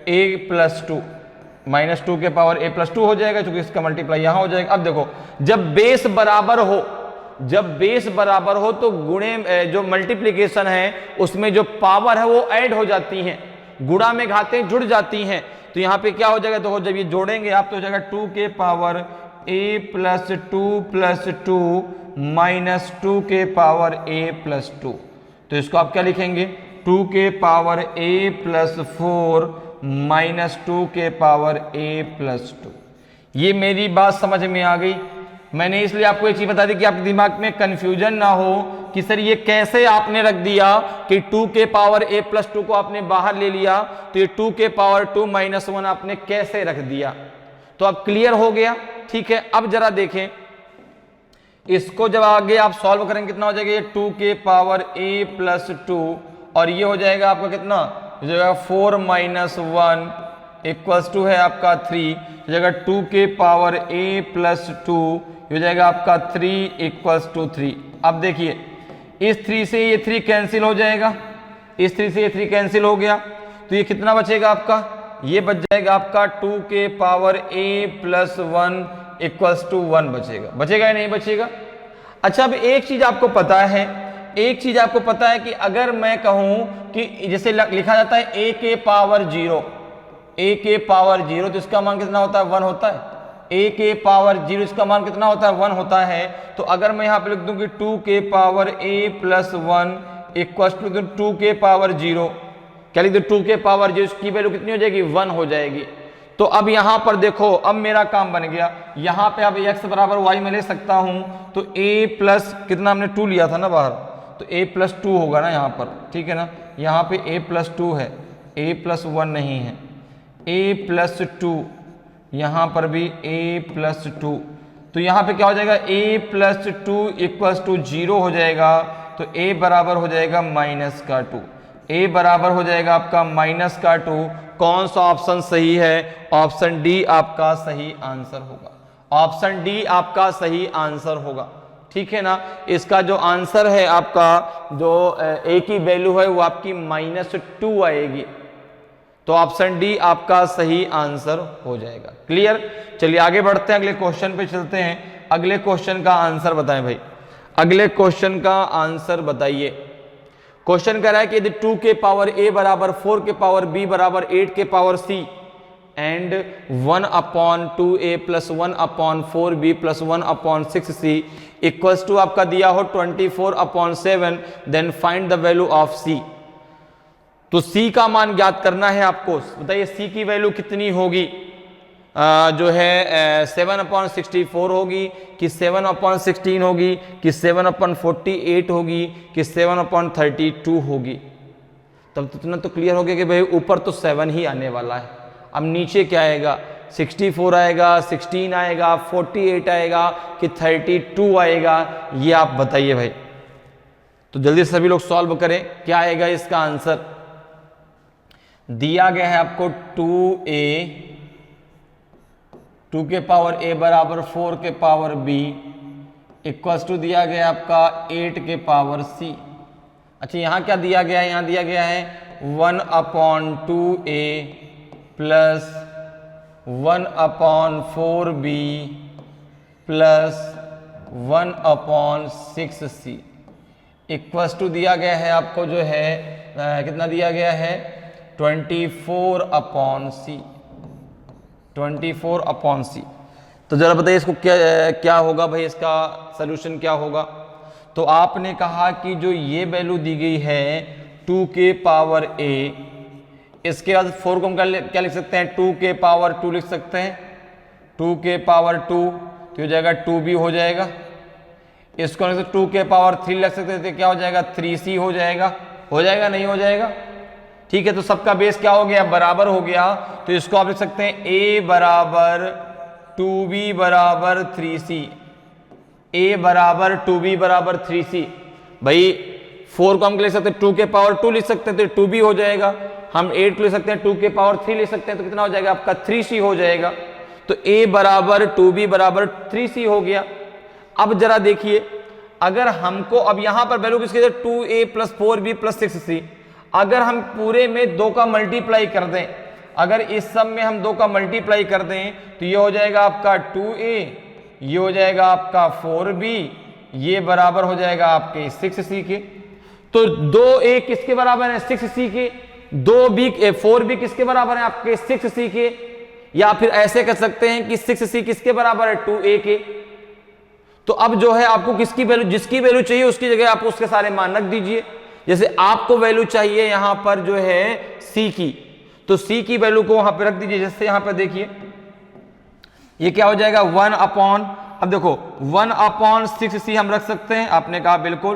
a प्लस 2 माइनस 2 के पावर a प्लस 2 हो जाएगा, क्योंकि इसका मल्टीप्लाई यहां हो जाएगा। अब देखो जब बेस बराबर हो तो गुणे जो मल्टीप्लिकेशन है उसमें जो पावर है वो ऐड हो जाती हैं, गुणा में घातें जुड़ जाती हैं। तो यहां पे क्या हो जाएगा, तो जब ये जोड़ेंगे आप तो हो जाएगा 2 के power a plus 2 plus 2 minus 2 के पावर a प्लस 2। तो इसको आप क्या लिखेंगे, 2 के पावर a प्लस 4 माइनस 2 के पावर a प्लस 2। ये मेरी बात समझ में आ गई। मैंने इसलिए आपको एक चीज बता दी कि आपके दिमाग में कंफ्यूजन ना हो कि सर ये कैसे आपने रख दिया कि 2 के पावर a प्लस 2 को आपने बाहर ले लिया, तो ये 2 के पावर 2 माइनस 1 आपने कैसे रख दिया। तो अब क्लियर हो गया, ठीक है। अब जरा देखें इसको, जब आगे आप सॉल्व करेंगे कितना हो जाएगा, ये 2 के पावर a प्लस 2 और ये हो जाएगा आपका कितना, हो जाएगा 4 माइनस 1 इक्वल्स टू है आपका 3, हो जाएगा 2 के पावर a प्लस 2, हो जाएगा आपका 3 इक्वल्स टू 3। अब देखिए इस 3 से ये 3 कैंसिल हो जाएगा, इस 3 से ये 3 कैंसिल हो गया, तो ये कितना बचेगा आपका, ये बच जाएगा आपका 2 के power a plus 1 equals to 1 बचेगा। बचेगा या नहीं बचेगा? अच्छा, अब एक चीज आपको पता है, एक चीज आपको पता है कि अगर मैं कहूं कि जैसे लिखा जाता है a के पावर 0, a के पावर 0, तो इसका मान कितना होता है, 1 होता है। a के पावर 0 इसका मान कितना होता है, 1 होता है। तो अगर मैं यहां पे लिख दूं कि 2 के power a plus 1 equals to 2 के पावर 0, क्या लिख दो, 2 के पावर 0, इसकी वैल्यू कितनी हो जाएगी, 1 हो जाएगी। तो अब यहां पर देखो, अब मेरा काम बन गया, यहां पे अब x बराबर y में ले सकता हूं, तो a प्लस कितना हमने 2 लिया था ना बाहर, तो a प्लस 2 होगा ना यहाँ पर, ठीक है ना। यहाँ पे a प्लस 2 है, a प्लस 1 नहीं है, a प्लस 2, यहाँ पर भी a प्लस 2, तो यहाँ पे क्या हो जाएगा, a प्लस 2 इक्वल्स टू 0 हो जाएगा, तो a बराबर हो जाएगा माइनस का 2, a बराबर हो जाएगा आपका माइनस का 2। कौन सा ऑप्शन सही है? ऑप्शन डी आपका सही आंसर होगा, ऑप्शन डी आपका सही आंसर होगा, ठीक है ना। इसका जो आंसर है आपका, जो a की वैल्यू है वो आपकी -2 आएगी, तो ऑप्शन डी आपका सही आंसर हो जाएगा। क्लियर? चलिए आगे बढ़ते हैं, अगले क्वेश्चन पे चलते हैं। अगले क्वेश्चन का आंसर बताएं भाई, अगले क्वेश्चन का आंसर बताइए। क्वेश्चन कह रहा है कि यदि 2 के पावर a बराबर 4 के पावर b बराबर 8 के power c and 1/2a plus 1/4b plus 1/6c equals to आपका दिया हो 24/7, then find the value of c। तो c का मान ज्ञात करना है आपको। बताइए c की वैल्यू कितनी होगी, जो है 7/64 होगी कि 7/16 होगी कि 7/48 होगी कि 7/32 होगी। तब तो इतना तो क्लियर हो गया कि भाई ऊपर तो 7 ही आने वाला है। अब नीचे क्या आएगा, 64 आएगा, 16 आएगा, 48 आएगा कि 32 आएगा, ये आप बताइए भाई। तो जल्दी से सभी लोग सॉल्व करें, क्या आएगा इसका आंसर। दिया गया है आपको 2 के पावर a बराबर 4 के पावर b इक्वल्स टू दिया गया आपका 8 के पावर c। अच्छा, यहाँ क्या दिया गया है, यहाँ दिया गया है 1/2a plus 1/4b plus 1/6c equals to दिया गया है आपको, जो है कितना दिया गया है, 24/c, 24/c। तो जरा बताइए इसको क्या होगा भाई, इसका सलूशन क्या होगा। तो आपने कहा कि जो ये वैल्यू दी गई है 2 के पावर a, इसके बाद 4 को हम क्या लिख सकते हैं, 2 के पावर 2 लिख सकते हैं, 2 के पावर 2 तो हो जाएगा 2b हो जाएगा। इसको 2 के पावर 3 लिख सकते थे, क्या हो जाएगा, 3c हो जाएगा। हो जाएगा नहीं हो जाएगा, ठीक है। तो सबका बेस क्या हो गया, बराबर हो गया। तो इसको आप लिख सकते हैं a बराबर 2b बराबर 3c, a बराबर 2b बराबर 3c। भाई 4 को हम लिख सकते हैं 2 के पावर 2 लिख सकते हैं, तो 2b हो जाएगा। हम 8 को लिख सकते हैं 2 के पावर 3 लिख सकते हैं, तो कितना हो जाएगा आपका 3c हो जाएगा। तो a बराबर 2b बराबर 3c हो गया। अब जरा देखिए, अगर हमको अब यहां पर वैल्यू किसकी, 2a plus 4b plus 6c, अगर हम पूरे में 2 का मल्टीप्लाई कर दें, अगर इस सब में हम 2 का मल्टीप्लाई कर दें, तो ये हो जाएगा आपका 2a, ये हो जाएगा आपका 4b, ये बराबर हो जाएगा आपके 6c के। तो 2a किसके बराबर है, 6c के। 4b किसके बराबर है, आपके 6c के। या फिर ऐसे कह सकते हैं कि 6c किसके बराबर है, 2a के। तो अब जो है आपको किसकी वैल्यू, जिसकी वैल्यू चाहिए उसकी जगह आप उसके सारे मान रख दीजिए। जैसे आपको वैल्यू चाहिए यहां पर जो है c की, तो c की वैल्यू को वहां पे रख दीजिए। जैसे यहां पर देखिए ये क्या हो जाएगा, 1/, अब देखो 1/6c हम रख सकते हैं, आपने कहा बिल्कुल,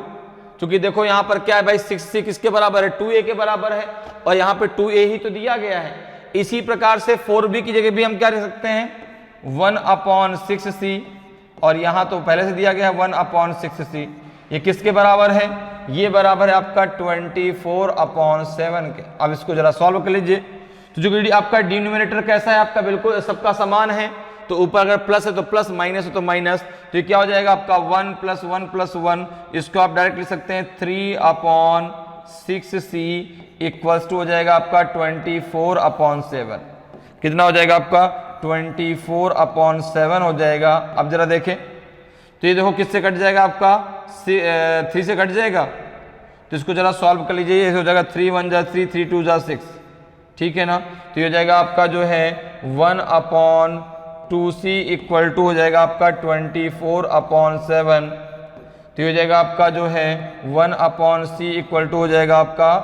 क्योंकि देखो यहां पर क्या है भाई, 6c किसके बराबर है, 2a के बराबर है, और यहां पे 2a ही तो दिया गया है। इसी प्रकार से 4b की जगह भी हम क्या रख सकते हैं, 1/6c, और यहां तो पहले से दिया गया है 1/6c। ये किसके बराबर है, ये बराबर है आपका 24/7 के। अब इसको जरा सॉल्व कर लीजिए। तो जो आपका डिनोमिनेटर कैसा है आपका, बिल्कुल सबका समान है, तो ऊपर अगर प्लस है तो प्लस, माइनस है तो माइनस, तो ये क्या हो जाएगा आपका 1 + 1 + 1, इसको आप डायरेक्ट लिख सकते हैं 3/6c इक्वल्स टू हो जाएगा आपका 24/7। कितना हो जाएगा आपका 24/7 हो जाएगा। अब जरा देखें तो ये देखो किससे कट जाएगा आपका 3 से कट जाएगा, तो इसको जरा सॉल्व कर लीजिए। ये हो जाएगा 3 × 1 = 3, 3 × 2 = 6, ठीक है ना। तो ये हो जाएगा आपका जो है 1/2c इक्वल टू हो जाएगा आपका 24/7। तो ये हो जाएगा आपका जो है 1/c इक्वल टू हो जाएगा आपका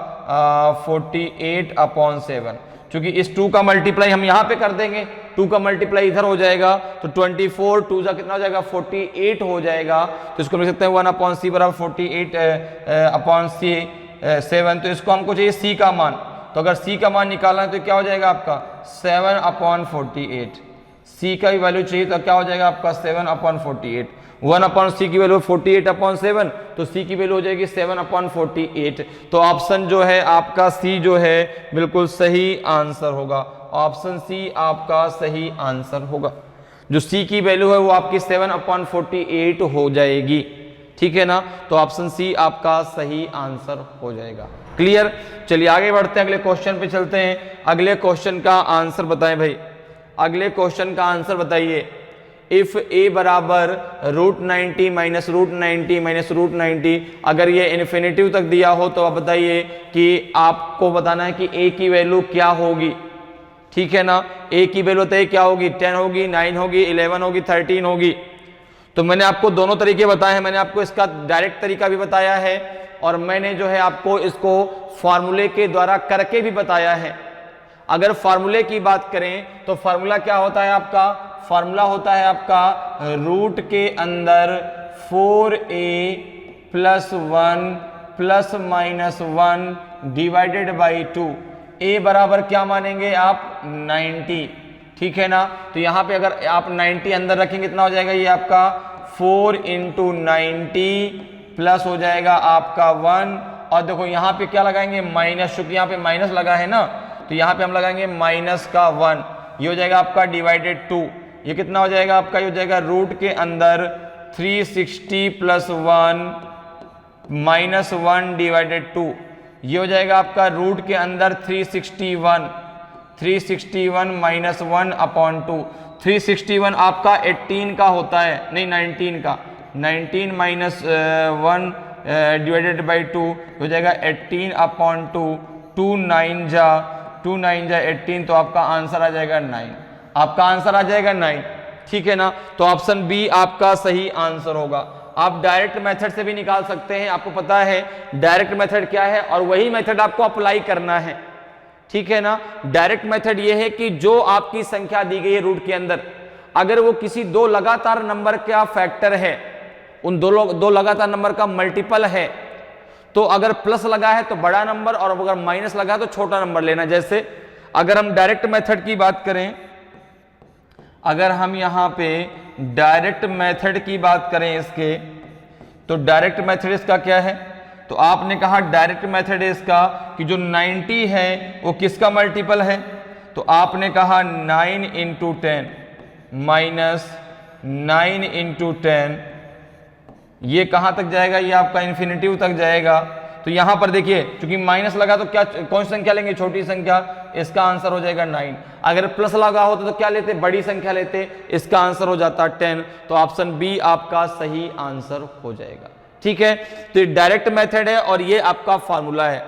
48/7। क्योंकि इस 2 का मल्टीप्लाई हम यहाँ पे कर देंगे, 2 का मल्टीप्लाई इधर हो जाएगा, तो 24 2 जा कितना हो जाएगा 48 हो जाएगा। तो इसको लिख सकते हैं 1/c बराबर 48/7। तो इसको हमको चाहिए c का मान, तो अगर c का मान निकालना है तो क्या हो जाएगा आपका 7/48। c का भी वैल्यू चाहिए तो क्या हो जाएगा आपका 7/48। 1/c की वैल्यू 48/7, तो c की वैल्यू हो जाएगी 7/48। तो ऑप्शन जो है आपका c जो है बिल्कुल सही आंसर होगा। ऑप्शन c आपका सही आंसर होगा। जो c की वैल्यू है वो आपकी 7/48 हो जाएगी, ठीक है ना। तो ऑप्शन सी आपका सही आंसर हो जाएगा। क्लियर। चलिए आगे बढ़ते हैं, अगले क्वेश्चन पे चलते हैं। अगले क्वेश्चन का आंसर बताएं भाई, अगले क्वेश्चन का आंसर बताइए। इफ a बराबर √90 - √90 - √90, अगर ये इन्फिनिटिव तक दिया हो तो आप बताइए कि आपको बताना है कि a की वैल्यू क्या होगी, ठीक है ना। a की वैल्यू बताइए क्या होगी, 10 होगी, 9 होगी, 11 होगी, 13 होगी। तो मैंने आपको दोनों तरीके बताए हैं, मैंने आपको इसका डायरेक्ट तरीका भी बताया है और मैंने जो है आपको इसको फॉर्मूले के द्वारा करके भी बताया है। अगर फॉर्मूले की बात करें तो फॉर्मूला क्या होता है आपका, फॉर्मूला होता है आपका रूट के अंदर 4a + 1 ± 1 डिवाइडेड बाई 2। a बराबर क्या मानेंगे आप 90, ठीक है ना। तो यहाँ पे अगर आप 90 अंदर रखेंगे कितना हो जाएगा, ये आपका 4 × 90 प्लस हो जाएगा आपका 1, और देखो यहाँ पे क्या लगाएंगे माइनस, चूंकि यहाँ पे माइनस लगा है ना, तो यहाँ पे हम लगाएंगे -1। ये हो जाएगा आपका डिवाइडेड 2। ये कितना हो जाएगा आपका, ये हो जाएगा रूट के अंदर 360 + 1 -1 डिवाइडेड 2। ये हो जाएगा आपका रूट के अंदर 361 -1/2। 361 आपका 18 का होता है, नहीं 19 का, 19 - 1 डिवाइडेड बाई 2 हो जाएगा 18/2। 2 9 जा 18, तो आपका आंसर आ जाएगा 9। आपका आंसर आ जाएगा 9, ठीक है ना। तो ऑप्शन बी आपका सही आंसर होगा। आप डायरेक्ट मेथड से भी निकाल सकते हैं, आपको पता है डायरेक्ट मेथड क्या है, और वही मेथड आपको अप्लाई करना है, ठीक है ना। डायरेक्ट मेथड ये है कि जो आपकी संख्या दी गई है रूट के अंदर, अगर वो किसी दो लगातार नंबर का फैक्टर है, उन दो लगातार नंबर का मल्टीपल है, तो अगर प्लस लगा है तो बड़ा नंबर, और अगर माइनस लगा है तो छोटा नंबर लेना। जैसे अगर हम डायरेक्ट मेथड की बात करें, अगर हम यहां पे डायरेक्ट मेथड की बात करें इसके, तो डायरेक्ट मेथड इसका क्या है, तो आपने कहा डायरेक्ट मेथड इसका कि जो 90 है वो किसका मल्टीपल है, तो आपने कहा 9 × 10 -9 × 10। ये कहां तक जाएगा, ये आपका इन्फिनिटिव तक जाएगा। तो यहां पर देखिए क्योंकि माइनस लगा तो क्या कौन सी संख्या लेंगे, छोटी संख्या, इसका आंसर हो जाएगा 9। अगर प्लस लगा होता तो क्या लेते, बड़ी संख्या लेते, इसका आंसर हो जाता 10। तो ऑप्शन बी आपका सही आंसर हो जाएगा, ठीक है। तो ये डायरेक्ट मेथड है और ये आपका फॉर्मूला है।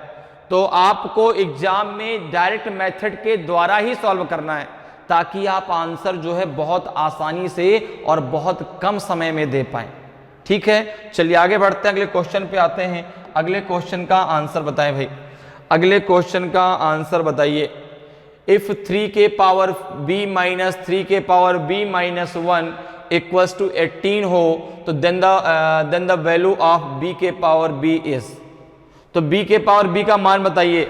तो आपको एग्जाम में डायरेक्ट मेथड के द्वारा ही सॉल्व करना है, ताकि आप आंसर जो है बहुत आसानी से और बहुत कम समय में दे पाएं, ठीक है। चलिए आगे बढ़ते हैं, अगले क्वेश्चन पे आते हैं। अगले क्वेश्चन का आंसर बताएं भाई, अगले क्वेश्चन का आंसर बताइए। इफ 3 के पावर b - 3 के पावर b - 1 इक्वल्स टू 18 हो, तो then the value of b के पावर b इज। तो b के पावर b का मान बताइए।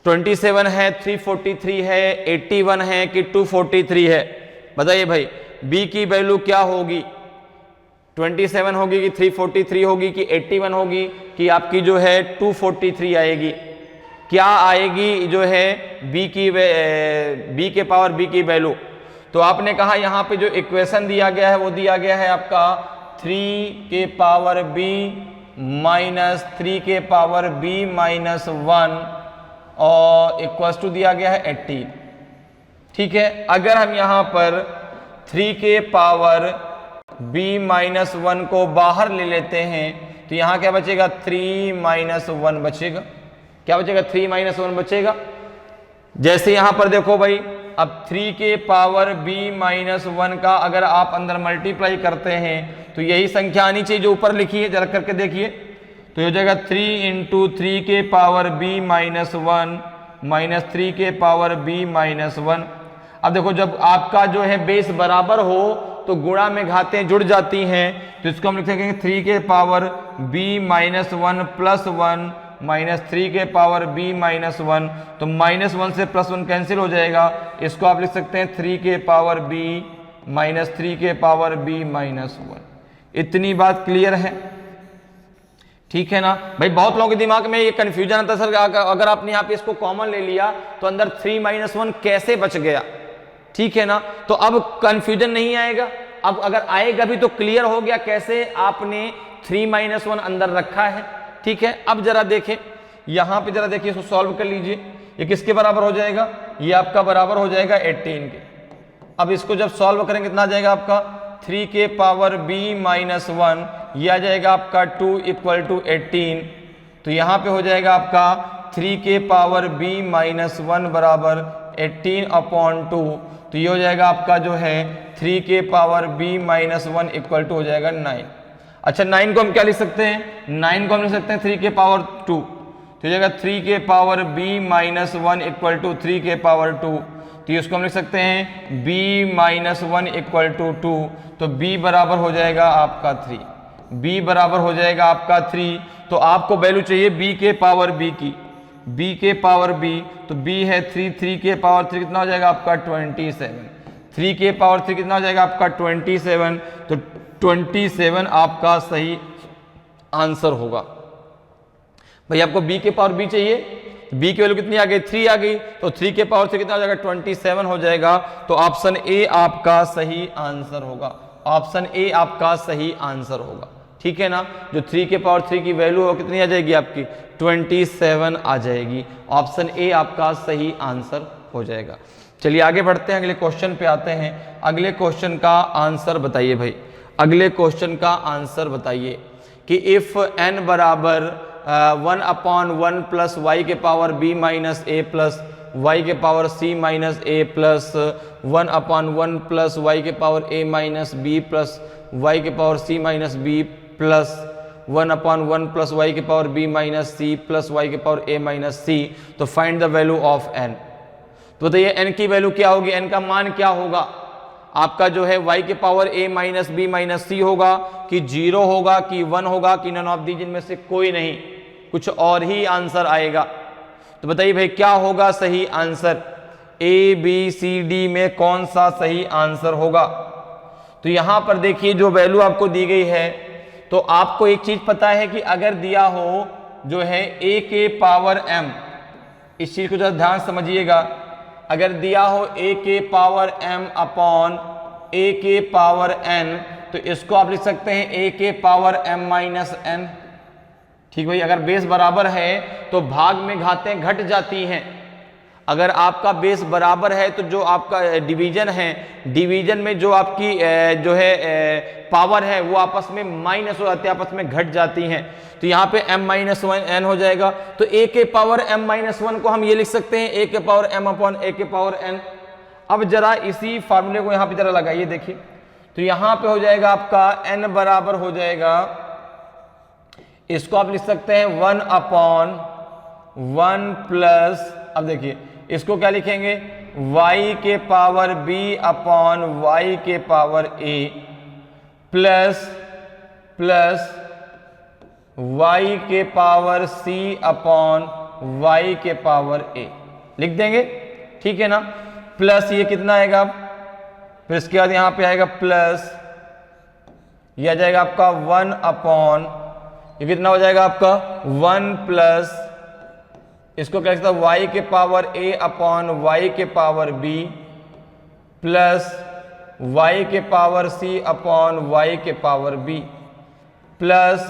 27 है, 343 है, 81 है कि 243 है, बताइए भाई b की वैल्यू क्या होगी। 27 होगी कि 343 होगी कि 81 होगी कि आपकी जो है 243 आएगी। क्या आएगी जो है b के पावर b की वैल्यू। तो आपने कहा यहाँ पे जो इक्वेशन दिया गया है वो दिया गया है आपका 3 के पावर b माइनस 3 के पावर b माइनस 1 और इक्वल्स टू दिया गया है 18। ठीक है, अगर हम यहाँ पर 3 के पावर b माइनस 1 को बाहर ले लेते हैं तो यहाँ क्या बचेगा 3 माइनस 1 बचेगा। क्या बचेगा 3 माइनस 1 बचेगा। जैसे यहाँ पर देखो भाई, अब 3 के पावर b माइनस 1 का अगर आप अंदर मल्टीप्लाई करते हैं तो यही संख्या आनी चाहिए जो ऊपर लिखी है, जरा करके देखिए। तो हो जाएगा 3 इंटू 3 के पावर b माइनस 1 माइनस 3 के पावर b माइनस 1। अब देखो जब आपका जो है बेस बराबर हो तो गुणा में घातें जुड़ जाती हैं, तो इसको हम लिख सकेंगे 3 के power b minus 1 plus 1 minus 3 के पावर b माइनस 1। तो माइनस 1 से प्लस 1 कैंसिल हो जाएगा, इसको आप लिख सकते हैं 3 के पावर b माइनस 3 के पावर b माइनस 1। इतनी बात क्लियर है, ठीक है ना भाई। बहुत लोगों के दिमाग में ये कंफ्यूजन आता है, सर अगर आपने यहाँ पे इसको कॉमन ले लिया तो अंदर 3 माइनस 1 कैसे बच गया। ठीक है ना, तो अब कंफ्यूजन नहीं आएगा। अब अगर आएगा भी तो क्लियर हो गया कैसे आपने 3 माइनस 1 अंदर रखा है। ठीक है, अब जरा देखें यहां पे, जरा देखिए इसको सॉल्व कर लीजिए। ये किसके बराबर हो जाएगा, ये आपका बराबर हो जाएगा 18 के। अब इसको जब सॉल्व करेंगे कितना आ जाएगा आपका 3 के पावर b माइनस 1, ये आ जाएगा आपका 2 इक्वल टू 18। तो यहाँ पे हो जाएगा आपका 3 के पावर b माइनस 1 बराबर 18 अपॉन 2। तो ये हो जाएगा आपका जो है 3 के power b minus 1 equal to हो जाएगा 9। अच्छा 9 को हम क्या लिख सकते हैं, 9 को हम लिख सकते हैं 3 के पावर 2। तो हो जाएगा 3 के power b minus 1 equal to 3 के पावर 2। तो इसको हम लिख सकते हैं b माइनस 1 इक्वल टू 2। तो b बराबर हो जाएगा आपका 3, b बराबर हो जाएगा आपका 3। तो आपको वैल्यू चाहिए b के पावर b की, b के पावर b, तो b है 3, 3 के पावर 3 कितना हो जाएगा आपका 27, 3 के पावर 3 कितना हो जाएगा आपका 27। तो 27 आपका सही आंसर होगा। भाई आपको b के पावर b चाहिए, b की वैल्यू कितनी आ गई 3 आ गई, तो 3 के पावर 3 कितना हो जाएगा 27 हो जाएगा। तो ऑप्शन ए आपका सही आंसर होगा, ऑप्शन ए आपका सही आंसर होगा। ठीक है ना, जो 3 के पावर 3 की वैल्यू हो कितनी आ जाएगी आपकी 27 आ जाएगी। ऑप्शन ए आपका सही आंसर हो जाएगा। चलिए आगे बढ़ते हैं, अगले क्वेश्चन पे आते हैं। अगले क्वेश्चन का आंसर बताइए भाई, अगले क्वेश्चन का आंसर बताइए कि इफ n बराबर 1 अपॉन 1 प्लस वाई के power b minus A plus Y के power c minus A plus 1 upon 1 plus Y के power a minus b plus Y के power c minus b plus 1 upon 1 plus Y के power b minus c plus Y के power a minus c। तो find the value of n। तो बताइए n की value क्या होगी, n का मान क्या होगा आपका जो है y के power a minus b minus c होगा कि 0 होगा कि 1 होगा कि नन ऑफ दीज, इनमें से कोई नहीं, कुछ और ही आंसर आएगा। तो बताइए भाई क्या होगा सही answer, A B C D में कौन सा सही आंसर होगा। तो यहां पर देखिए जो वैल्यू आपको दी गई है, तो आपको एक चीज पता है कि अगर दिया हो जो है a के पावर m, इस चीज को जरा ध्यान समझिएगा, अगर दिया हो a के पावर m अपॉन a के पावर n, तो इसको आप लिख सकते हैं a के पावर m माइनस n। ठीक भाई, अगर बेस बराबर है तो भाग में घातें घट जाती हैं। अगर आपका बेस बराबर है तो जो आपका डिवीजन है, डिवीजन में जो आपकी जो है पावर है वो आपस में माइनस हो जाती है, आपस में घट जाती हैं। तो यहाँ पे m माइनस 1 n हो जाएगा। तो a के पावर m माइनस 1 को हम ये लिख सकते हैं a के पावर m अपॉन a के पावर n। अब जरा इसी फार्मूले को यहाँ पे जरा लगाइए, देखिए तो यहाँ पे हो जाएगा आपका n बराबर हो जाएगा, इसको आप लिख सकते हैं 1 अपॉन 1 प्लस, अब देखिए इसको क्या लिखेंगे y के पावर b अपॉन y के power a plus plus y के पावर c अपॉन y के पावर a लिख देंगे। ठीक है ना, प्लस ये कितना आएगा, फिर इसके बाद यहां पे आएगा प्लस, ये आ जाएगा आपका 1 अपॉन, ये कितना हो जाएगा आपका 1 प्लस इसको क्या लिखता हूं, y के पावर a अपॉन y के पावर b प्लस y के पावर c अपॉन y के पावर b प्लस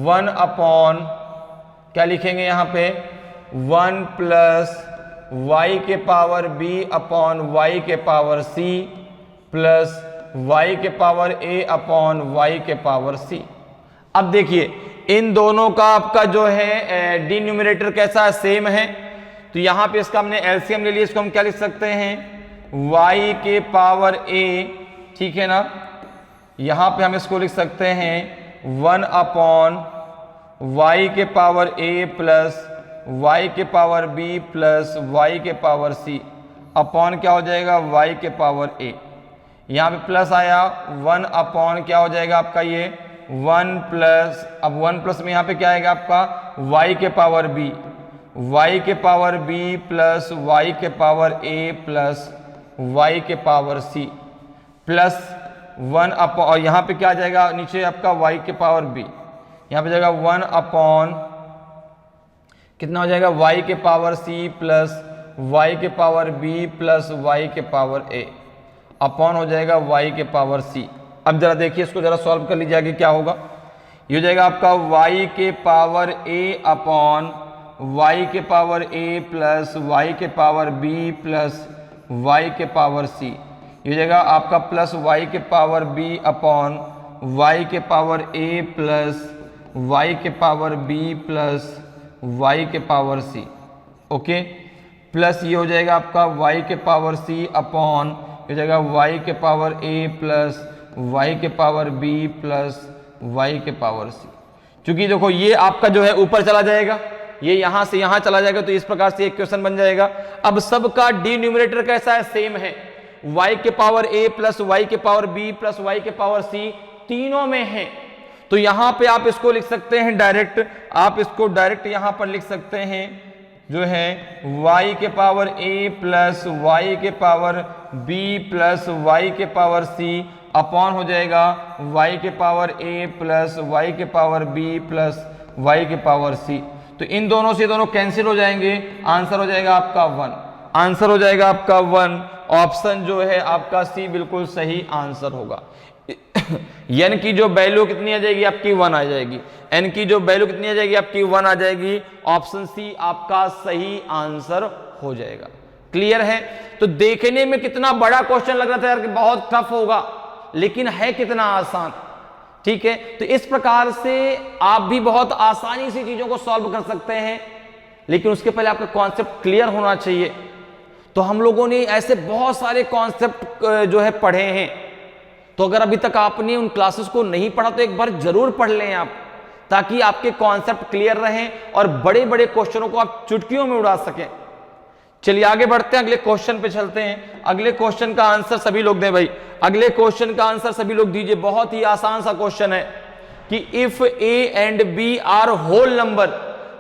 1 अपॉन क्या लिखेंगे यहाँ पे 1 प्लस y के पावर b अपॉन y के पावर c प्लस y के पावर a अपॉन y के पावर c। अब देखिए इन दोनों का आपका जो है डिनोमिनेटर कैसा है, सेम है, तो यहां पे इसका हमने एलसीएम ले लिया, इसको हम क्या लिख सकते हैं y के पावर a, ठीक है ना, यहां पे हम इसको लिख सकते हैं 1 अपॉन y के पावर a प्लस y के पावर b प्लस y के पावर c अपॉन क्या हो जाएगा y के पावर a, यहाँ पे प्लस आया 1 अपॉन क्या हो जाएगा आपका ये 1 प्लस, अब 1 प्लस में यहाँ पे क्या आएगा आपका y के पावर b, y के पावर b प्लस y के पावर a प्लस y के पावर c प्लस 1 अपॉन, और यहाँ पे क्या आ जाएगा नीचे आपका y के पावर b, यहाँ पे जाएगा 1 अपॉन कितना हो जाएगा y के पावर c प्लस y के पावर b प्लस y के पावर a अपॉन हो जाएगा y के पावर c। अब जरा देखिए इसको जरा सॉल्व कर लीजिए, आगे क्या होगा, ये हो जाएगा आपका y के पावर a अपॉन y के पावर a प्लस y के पावर b प्लस y के पावर c, ये हो जाएगा आपका प्लस y के पावर b अपॉन y के पावर a प्लस y के पावर b प्लस y के पावर c, ओके, प्लस ये हो जाएगा आपका y के पावर c अपॉन हो जाएगा y के पावर a प्लस y के पावर b प्लस y के पावर c। क्योंकि देखो ये आपका जो है ऊपर चला जाएगा, ये यहां से यहां चला जाएगा, तो इस प्रकार से एक क्वेश्चन बन जाएगा। अब सबका डिनोमिनेटर कैसा है, सेम है, y के पावर a प्लस y के पावर b प्लस y के पावर c तीनों में है, तो यहां पे आप इसको लिख सकते हैं डायरेक्ट, आप इसको डायरेक्ट यहां पर लिख सकते हैं जो है y के पावर a प्लस y के पावर b प्लस y के पावर c अपॉन हो जाएगा y के पावर a प्लस y के पावर b प्लस y के पावर c। तो इन दोनों से दोनों कैंसिल हो जाएंगे, आंसर हो जाएगा आपका 1, आंसर हो जाएगा आपका 1, ऑप्शन जो है आपका सी बिल्कुल सही आंसर होगा। n की जो वैल्यू कितनी आ जाएगी आपकी 1 आ जाएगी, n की जो वैल्यू कितनी आ जाएगी आपकी 1 आ जाएगी, ऑप्शन सी आपका सही आंसर हो जाएगा। क्लियर है? तो देखने में कितना बड़ा क्वेश्चन लग रहा था यार कि बहुत टफ होगा, लेकिन है कितना आसान, ठीक है। तो इस प्रकार से आप भी बहुत आसानी से चीजों को सॉल्व कर सकते हैं, लेकिन उसके पहले आपका कॉन्सेप्ट क्लियर होना चाहिए। तो हम लोगों ने ऐसे बहुत सारे कॉन्सेप्ट जो है पढ़े हैं, तो अगर अभी तक आपने उन क्लासेस को नहीं पढ़ा तो एक बार जरूर पढ़ लें आप, ताकि आपके कॉन्सेप्ट क्लियर रहें और बड़े बड़े क्वेश्चनों को आप चुटकियों में उड़ा सकें। चलिए आगे बढ़ते हैं, अगले क्वेश्चन पे चलते हैं। अगले क्वेश्चन का आंसर सभी लोग दें भाई, अगले क्वेश्चन का आंसर सभी लोग दीजिए। बहुत ही आसान सा क्वेश्चन है कि if a and b are whole number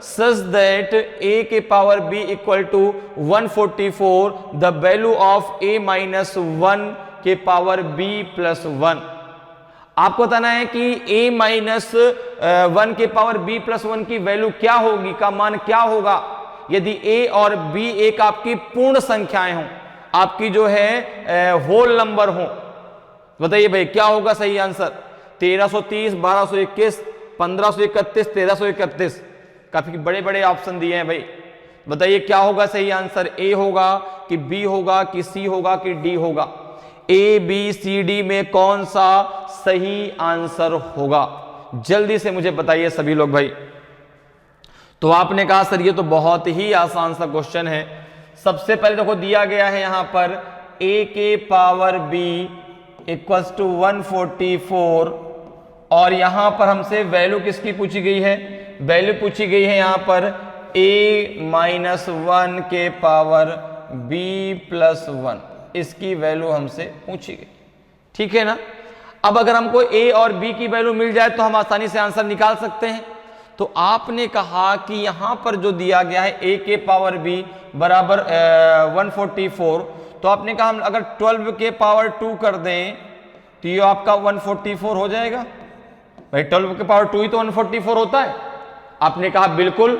such that a के power b equal to 144, the value of a minus 1 के पावर b प्लस 1। आपको बताना है कि a माइनस 1 के पावर b प्लस 1 की वैल्यू क्या होगी, का मान क्या होगा यदि a और b एक आपकी पूर्ण संख्याएं हों, आपकी जो है होल नंबर हो। बताइए भाई क्या होगा सही आंसर? 1330, 1221, 1531, 1331, काफी बड़े बड़े ऑप्शन दिए हैं भाई। बताइए क्या होगा सही आंसर? a होगा कि b होगा कि c होगा कि d होगा? a b c d में कौन सा सही आंसर होगा? जल्दी से मुझे बताइए सभी लोग भाई। तो आपने कहा सर ये तो बहुत ही आसान सा क्वेश्चन है। सबसे पहले देखो दिया गया है यहां पर a के पावर b इक्वल्स टू 144, और यहां पर हमसे वैल्यू किसकी पूछी गई है? वैल्यू पूछी गई है यहां पर a माइनस 1 के पावर b प्लस 1, इसकी वैल्यू हमसे पूछी गई, ठीक है ना। अब अगर हमको a और b की वैल्यू मिल जाए तो हम आसानी से आंसर निकाल सकते हैं। तो आपने कहा कि यहां पर जो दिया गया है a के पावर b बराबर 144, तो आपने कहा हम अगर 12 के पावर 2 कर दें तो ये आपका 144 हो जाएगा भाई। 12 के पावर 2 ही तो 144 होता है। आपने कहा बिल्कुल,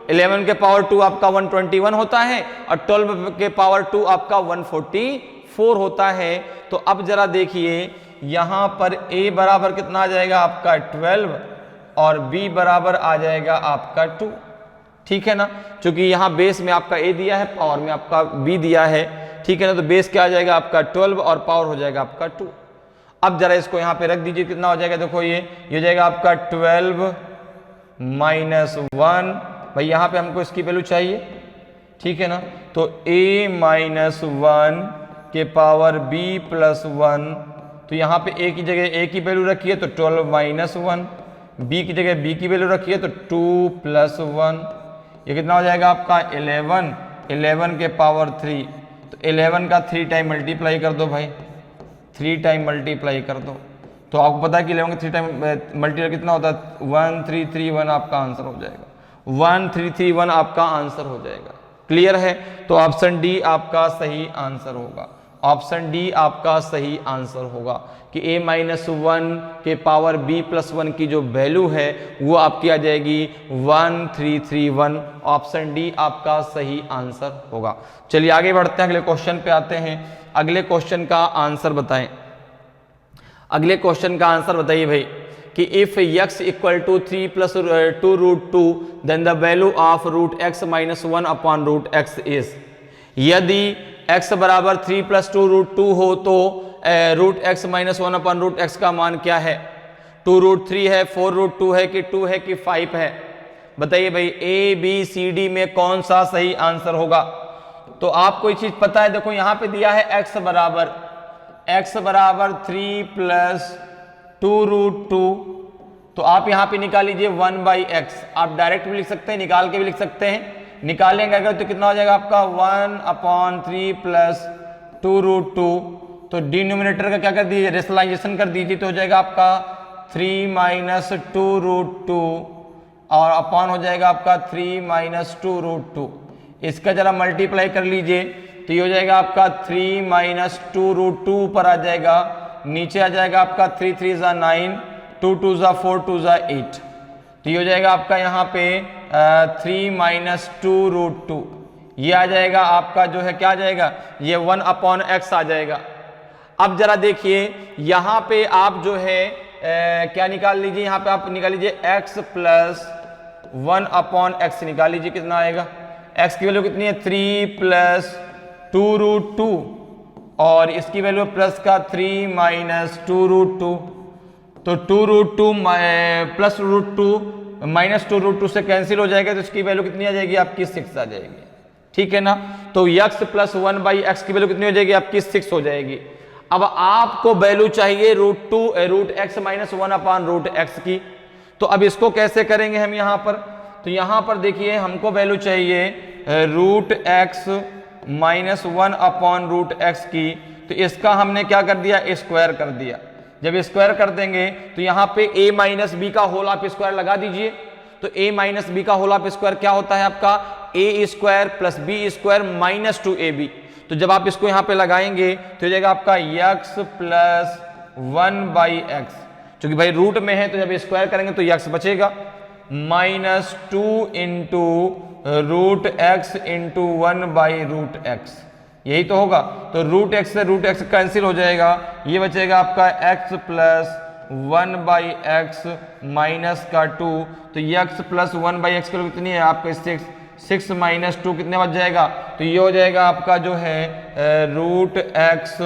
11 के पावर 2 आपका 121 होता है और 12 के पावर 2 आपका 144 होता है। तो अब जरा देखिए यहां पर a बराबर कितना आ जाएगा आपका 12 और b बराबर आ जाएगा आपका 2, ठीक है ना, क्योंकि यहाँ बेस में आपका a दिया है, पावर में आपका b दिया है, ठीक है ना। तो बेस क्या आ जाएगा आपका 12 और पावर हो जाएगा आपका 2। अब जरा इसको यहाँ पे रख दीजिए, कितना हो जाएगा, देखो ये हो जाएगा आपका 12 माइनस 1, भाई यहाँ पे हमको इसकी वैल्यू चाहिए, ठीक है ना। तो a माइनस 1 के पावर b प्लस 1, तो यहाँ पे a की जगह a की वैल्यू रखिए तो 12 माइनस 1, b की जगह b की वैल्यू रखिए तो 2 प्लस 1, ये कितना हो जाएगा आपका 11, 11 के पावर 3, तो 11 का 3 टाइम मल्टीप्लाई कर दो भाई, 3 टाइम मल्टीप्लाई कर दो, तो आपको पता है कि 11 का 3 टाइम मल्टीप्लाई कितना होता है, 1331 आपका आंसर हो जाएगा, 1331 आपका आंसर हो जाएगा। क्लियर है, तो ऑप्शन डी आपका सही आंसर होगा, ऑप्शन डी आपका सही आंसर होगा कि a माइनस 1 के पावर b प्लस 1 की जो वैल्यू है वो आपकी आ जाएगी 1331, ऑप्शन डी आपका सही आंसर होगा। चलिए आगे बढ़ते हैं, अगले क्वेश्चन पे आते हैं। अगले क्वेश्चन का आंसर बताएं, अगले क्वेश्चन का आंसर बताइए भाई कि if x equal to 3 plus 2 root 2 then the value of root x minus 1 upon root x is. यदि x बराबर 3 प्लस 2 रूट 2 हो तो root x minus 1 upon root x का मान क्या है, 2 रूट 3 है, 4 रूट 2 है कि 2 है कि 5 है, बताइए भाई a b c d में कौन सा सही आंसर होगा। तो आपको ये चीज पता है, देखो यहां पे दिया है x बराबर 3 प्लस 2 रूट 2, तो आप यहां पे निकाल लीजिए 1/x, आप डायरेक्ट भी लिख सकते हैं, निकाल के भी लिख सकते हैं। निकालेंगे अगर तो कितना हो जाएगा आपका 1/3 प्लस 2 रूट 2, तो डिनोमिनेटर का क्या कर दीजिए, रेशनलाइजेशन कर दीजिए, तो हो जाएगा आपका 3 माइनस 2 रूट 2 और अपॉन हो जाएगा आपका 3 माइनस 2 रूट 2। इसका जरा मल्टीप्लाई कर लीजिए तो ये हो जाएगा आपका 3 माइनस 2 रूट 2 ऊपर आ जाएगा, नीचे आ जाएगा आपका 3 3 ज़ा 9, 2 2 ज़ा 4 2 ज़ा 8, तो ये हो जाएगा आपका यहाँ पे 3 माइनस 2 रूट 2, ये आ जाएगा आपका जो है क्या आ जाएगा, ये 1/x आ जाएगा। अब जरा देखिए यहाँ पे आप जो है क्या निकाल लीजिए, यहाँ पे आप निकाल लीजिए x प्लस 1/x निकाल लीजिए, कितना आएगा, x की वैल्यू कितनी है 3 प्लस 2 रूट 2 और इसकी वैल्यू प्लस का 3 माइनस 2 रूट 2, तो 2 root 2 plus root 2 minus 2 root 2 से कैंसिल हो जाएगा, तो इसकी वैल्यू कितनी आ जाएगी आपकी 6 आ जाएगी, ठीक है ना। तो x प्लस 1/x की वैल्यू कितनी हो जाएगी आपकी 6 हो जाएगी। अब आपको वैल्यू चाहिए root x minus 1 upon root x की, तो अब इसको कैसे करेंगे हम यहाँ पर, तो यहाँ पर देखिए हमको वैल्यू चाहिए root x minus 1 upon root x की, तो इसका हमने क्या कर दिया, स्क्वायर कर दिया। जब स्क्वायर कर देंगे तो यहाँ पे a माइनस बी का होल आप स्क्वायर लगा दीजिए, तो a माइनस बी का होल आप स्क्वायर क्या होता है आपका a square plus B square minus 2ab, तो जब आप इसको यहाँ पे लगाएंगे तो हो जाएगा आपका x प्लस 1/x, क्योंकि भाई रूट में है तो जब स्क्वायर करेंगे तो x बचेगा, minus 2 into root x into 1/√x, यही तो होगा। तो रूट x से रूट x कैंसिल हो जाएगा, ये बचेगा आपका x प्लस 1/x माइनस का 2, तो x प्लस 1/x की कितनी है आपका 6 माइनस 2 कितने बच जाएगा, तो ये हो जाएगा आपका जो है रूट x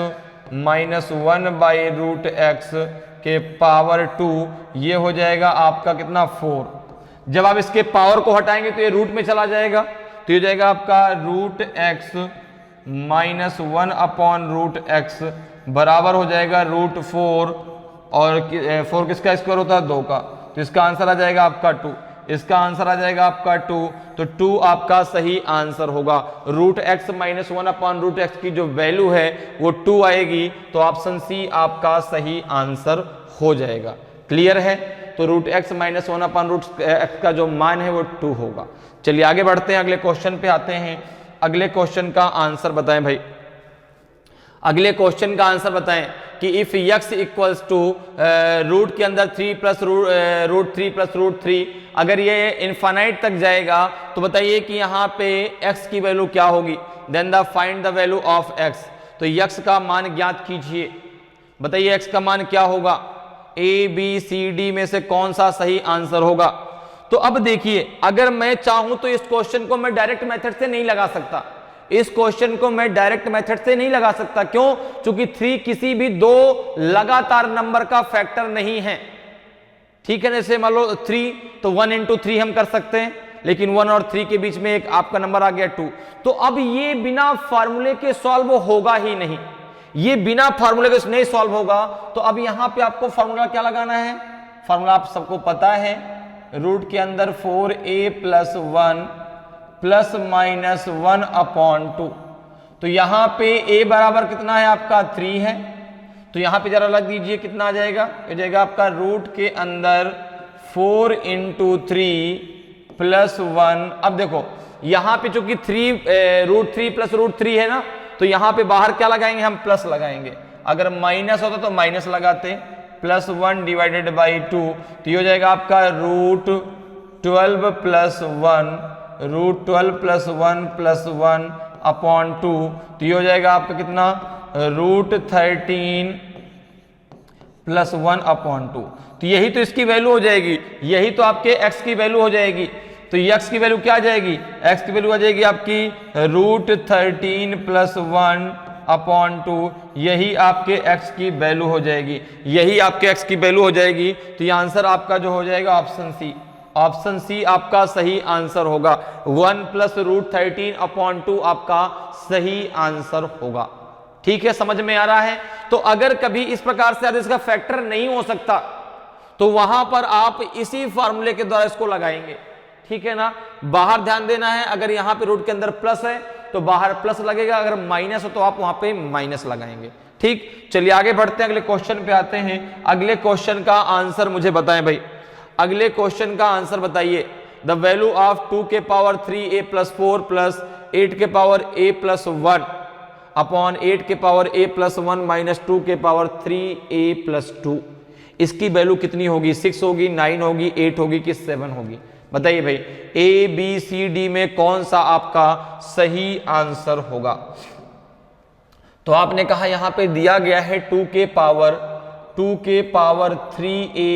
माइनस 1/√x के पावर 2, ये हो जाएगा आपका कितना 4। जब आप इसके पावर को हटाएंगे तो ये रूट में चला जाएगा, तो ये हो जाएगा आपका root x minus 1 upon root x बराबर हो जाएगा रूट 4, और 4 किसका स्क्वायर होता है 2 का, तो इसका आंसर आ जाएगा आपका 2, इसका आंसर आ जाएगा आपका 2, तो 2 आपका सही आंसर होगा। Root x minus 1 upon root x की जो वैल्यू है वो 2 आएगी, तो ऑप्शन सी आपका सही आंसर हो जाएगा। क्लियर है, तो root x minus 1 upon root x का जो मान है वो 2 होगा। चलिए आगे बढ़ते हैं, अगले क्वेश्चन पे आते हैं। अगले क्वेश्चन का आंसर बताएं भाई, अगले क्वेश्चन का आंसर बताएं कि if X equals to root के अंदर 3 प्लस रूट 3 प्लस रूट 3, अगर ये इनफाइनाइट तक जाएगा तो बताइए कि यहाँ पे x की वैल्यू क्या होगी। Then the find the value of x, तो x का मान ज्ञात कीजिए। बताइए x का मान क्या होगा, ए बी सी डी में से कौन सा सही आंसर होगा। तो अब देखिए, अगर मैं चाहूं तो इस क्वेश्चन को मैं डायरेक्ट मेथड से नहीं लगा सकता, इस क्वेश्चन को मैं डायरेक्ट मेथड से नहीं लगा सकता। क्यों? क्योंकि 3 किसी भी दो लगातार नंबर का फैक्टर नहीं है। ठीक है ना, जैसे मान लो 3 तो 1 इंटू 3 हम कर सकते हैं, लेकिन 1 और 3 के बीच में एक आपका नंबर आ गया 2, तो अब ये बिना फार्मूले के सॉल्व होगा ही नहीं, ये बिना फार्मूले के नहीं सॉल्व होगा। तो अब यहां पे आपको फार्मूला क्या लगाना है, फार्मूला आप सबको पता है, रूट के अंदर 4a plus 1 plus minus 1 upon 2। तो यहां पे a बराबर कितना है आपका 3 है, तो यहां पे जरा लग दीजिए कितना आ जाएगा, हो जाएगा आपका रूट के अंदर 4 इंटू 3 प्लस 1। अब देखो यहां पे चूंकि रूट 3 प्लस रूट 3 है ना, तो यहां पे बाहर क्या लगाएंगे हम, प्लस लगाएंगे। अगर माइनस होता तो माइनस लगाते, प्लस 1 डिवाइडेड बाई 2, तो ये हो जाएगा आपका root 12 plus 1, root 12 plus 1 plus 1 upon 2, तो ये हो जाएगा आपका कितना, रूट 13 प्लस 1 अपॉन 2। तो यही तो इसकी वैल्यू हो जाएगी, यही तो आपके x की वैल्यू हो जाएगी। तो x की वैल्यू क्या आ जाएगी, x की वैल्यू आ जाएगी आपकी रूट 13 प्लस 1 अपॉन 2, यही आपके x की वैल्यू हो जाएगी, यही आपके x की वैल्यू हो जाएगी। तो ये आंसर आपका जो हो जाएगा ऑप्शन सी, ऑप्शन सी आपका सही आंसर होगा। 1 प्लस रूट 13 अपॉन 2 आपका सही आंसर होगा। ठीक है, समझ में आ रहा है। तो अगर कभी इस प्रकार से इसका फैक्टर नहीं हो सकता तो वहां पर आप इसी फार्मूले के द्वारा इसको लगाएंगे। ठीक है ना, बाहर ध्यान देना है, अगर यहां पे रूट के अंदर प्लस है तो बाहर प्लस लगेगा, अगर माइनस हो तो आप वहां पे माइनस लगाएंगे। ठीक, चलिए आगे बढ़ते हैं, अगले क्वेश्चन पे आते हैं। अगले क्वेश्चन का आंसर मुझे बताएं भाई, अगले क्वेश्चन का आंसर बताइए। द वैल्यू ऑफ 2 के पावर 3a प्लस 4 प्लस 8 के पावर a प्लस 1 अपॉन 8 के पावर a प्लस 1 माइनस 2 के पावर 3a प्लस 2, इसकी वैल्यू कितनी होगी, 6 होगी, 9 होगी, 8 होगी कि 7 होगी। बताइए भाई, ए बी सी डी में कौन सा आपका सही आंसर होगा। तो आपने कहा यहां पे दिया गया है 2 के power 3a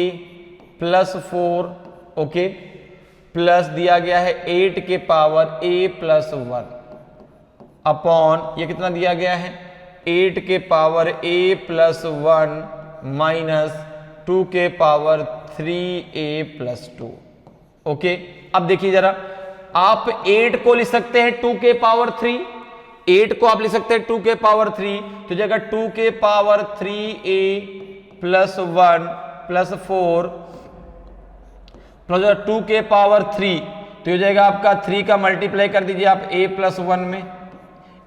plus 4, okay, plus दिया गया है 8 के पावर a प्लस 1 अपॉन, ये कितना दिया गया है, 8 के पावर a प्लस 1 माइनस 2 के पावर 3a प्लस 2। ओके, अब देखिए जरा, आप 8 को लिख सकते हैं 2 के पावर 3, 8 को आप लिख सकते हैं 2 के पावर 3, तो जगह 2 के power 3a plus 1 plus 4 plus 2 के पावर 3, तो हो जाएगा आपका 3 का मल्टीप्लाई कर दीजिए आप a प्लस 1 में।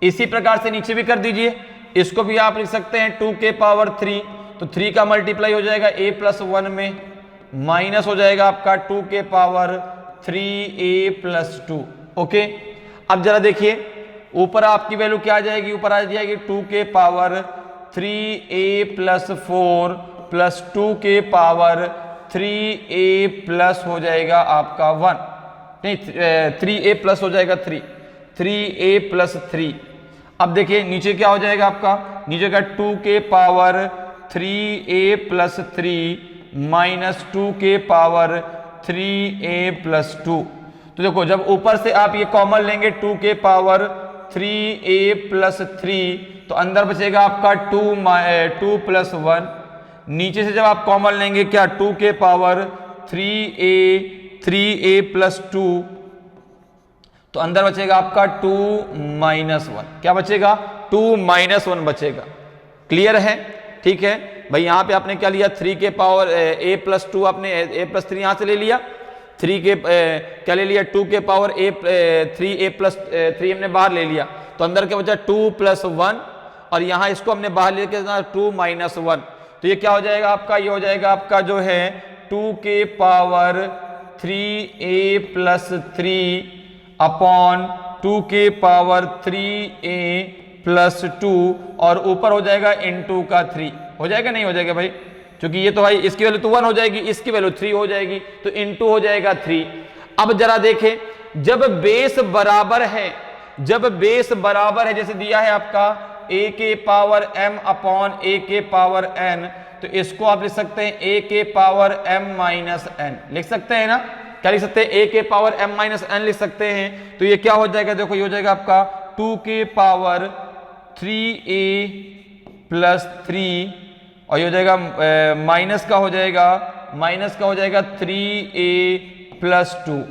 इसी प्रकार से नीचे भी कर दीजिए, इसको भी आप लिख सकते हैं 2 के पावर 3, तो 3 का मल्टीप्लाई हो जाएगा a प्लस 1 में, माइनस हो जाएगा आपका 2 के पावर 3a प्लस 2। ओके, अब जरा देखिए ऊपर आपकी वैल्यू क्या आ जाएगी, ऊपर आ जाएगी 2 के पावर 3a प्लस 4 प्लस 2 के पावर 3a प्लस हो जाएगा आपका 1, नहीं 3a प्लस हो जाएगा 3a प्लस 3। अब देखिए नीचे क्या हो जाएगा आपका, नीचे का 2 के पावर 3a प्लस 3 माइनस 2 के पावर 3a प्लस 2। तो देखो जब ऊपर से आप ये कॉमन लेंगे 2 के पावर 3a प्लस 3, तो अंदर बचेगा आपका 2 प्लस 1, नीचे से जब आप कॉमन लेंगे क्या 2 के पावर 3a प्लस 2, तो अंदर बचेगा आपका 2 माइनस 1, क्या बचेगा 2 माइनस 1 बचेगा। क्लियर है, ठीक है भाई। यहां पे आपने क्या लिया 3 के पावर a प्लस 2, आपने a प्लस 3 यहां से ले लिया, 3 के क्या ले लिया 2 के पावर 3a प्लस 3 हमने बाहर ले लिया, तो अंदर क्या बचा 2 प्लस 1, और यहां इसको हमने बाहर लेके 2 माइनस 1, तो ये क्या हो जाएगा आपका, ये हो जाएगा आपका जो है 2 के पावर 3a प्लस 3 अपॉन 2 के पावर 3a प्लस 2, और ऊपर हो जाएगा इनटू का 3, हो जाएगा नहीं हो जाएगा भाई, क्योंकि ये तो भाई इसकी वैल्यू तो 1 हो जाएगी, इसकी वैल्यू 3 हो जाएगी, तो इनटू हो जाएगा 3। अब जरा देखें जब बेस बराबर है, जब बेस बराबर है, जैसे दिया है आपका a के पावर m अपॉन a के पावर n, तो इसको आप लिख सकते हैं a के पावर m माइनस n लिख सकते हैं ना, क्या लिख सकते हैं, a के पावर m माइनस n लिख सकते हैं। तो ये क्या हो जाएगा, देखो ये हो जाएगा आपका 2 के पावर 3a प्लस 3, और ये हो जाएगा माइनस का हो जाएगा, माइनस का हो जाएगा 3a प्लस 2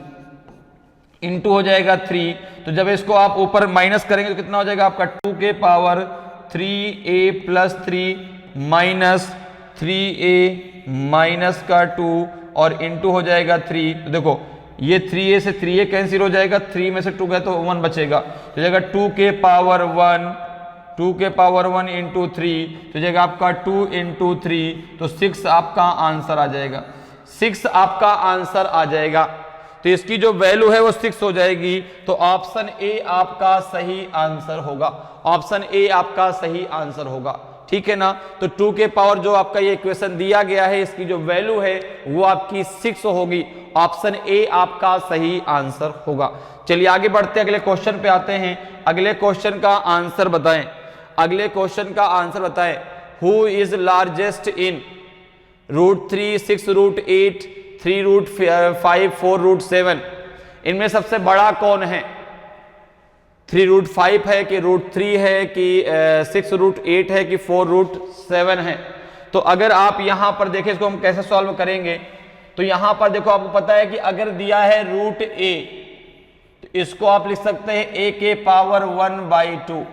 इंटू हो जाएगा 3। तो जब इसको आप ऊपर माइनस करेंगे तो कितना हो जाएगा आपका 2 के power 3a plus 3 minus 3a minus का 2 और इंटू हो जाएगा 3। तो देखो ये 3a से 3a कैंसिल हो जाएगा, 3 में से 2 गया तो 1 बचेगा, तो जाएगा 2 के पावर 1, 2 के पावर 1 इंटू 3, तो जाएगा आपका 2 इंटू 3, तो 6 आपका आंसर आ जाएगा, 6 आपका आंसर आ जाएगा। तो इसकी जो वैल्यू है वो 6 हो जाएगी, तो ऑप्शन ए आपका सही आंसर होगा, ऑप्शन ए आपका सही आंसर होगा, ठीक है ना। तो 2 के पावर जो आपका ये इक्वेशन दिया गया है, इसकी जो वैल्यू है वो आपकी 6 होगी, ऑप्शन ए आपका सही आंसर होगा। चलिए आगे बढ़ते हैं, अगले क्वेश्चन पे आते हैं। अगले क्वेश्चन का आंसर बताएं, अगले क्वेश्चन का आंसर बताएं। हु इज लार्जेस्ट इन √3, 6 √8, 3 √5, 4 √7, इनमें सबसे बड़ा कौन है? 3 √5 है कि √3 है कि 6 √8 है कि 4 √7 है? तो अगर आप यहां पर देखें इसको हम कैसे सॉल्व करेंगे, तो यहां पर देखो आपको पता है कि अगर दिया है √a, तो इसको आप लिख सकते हैं a के पावर 1/2,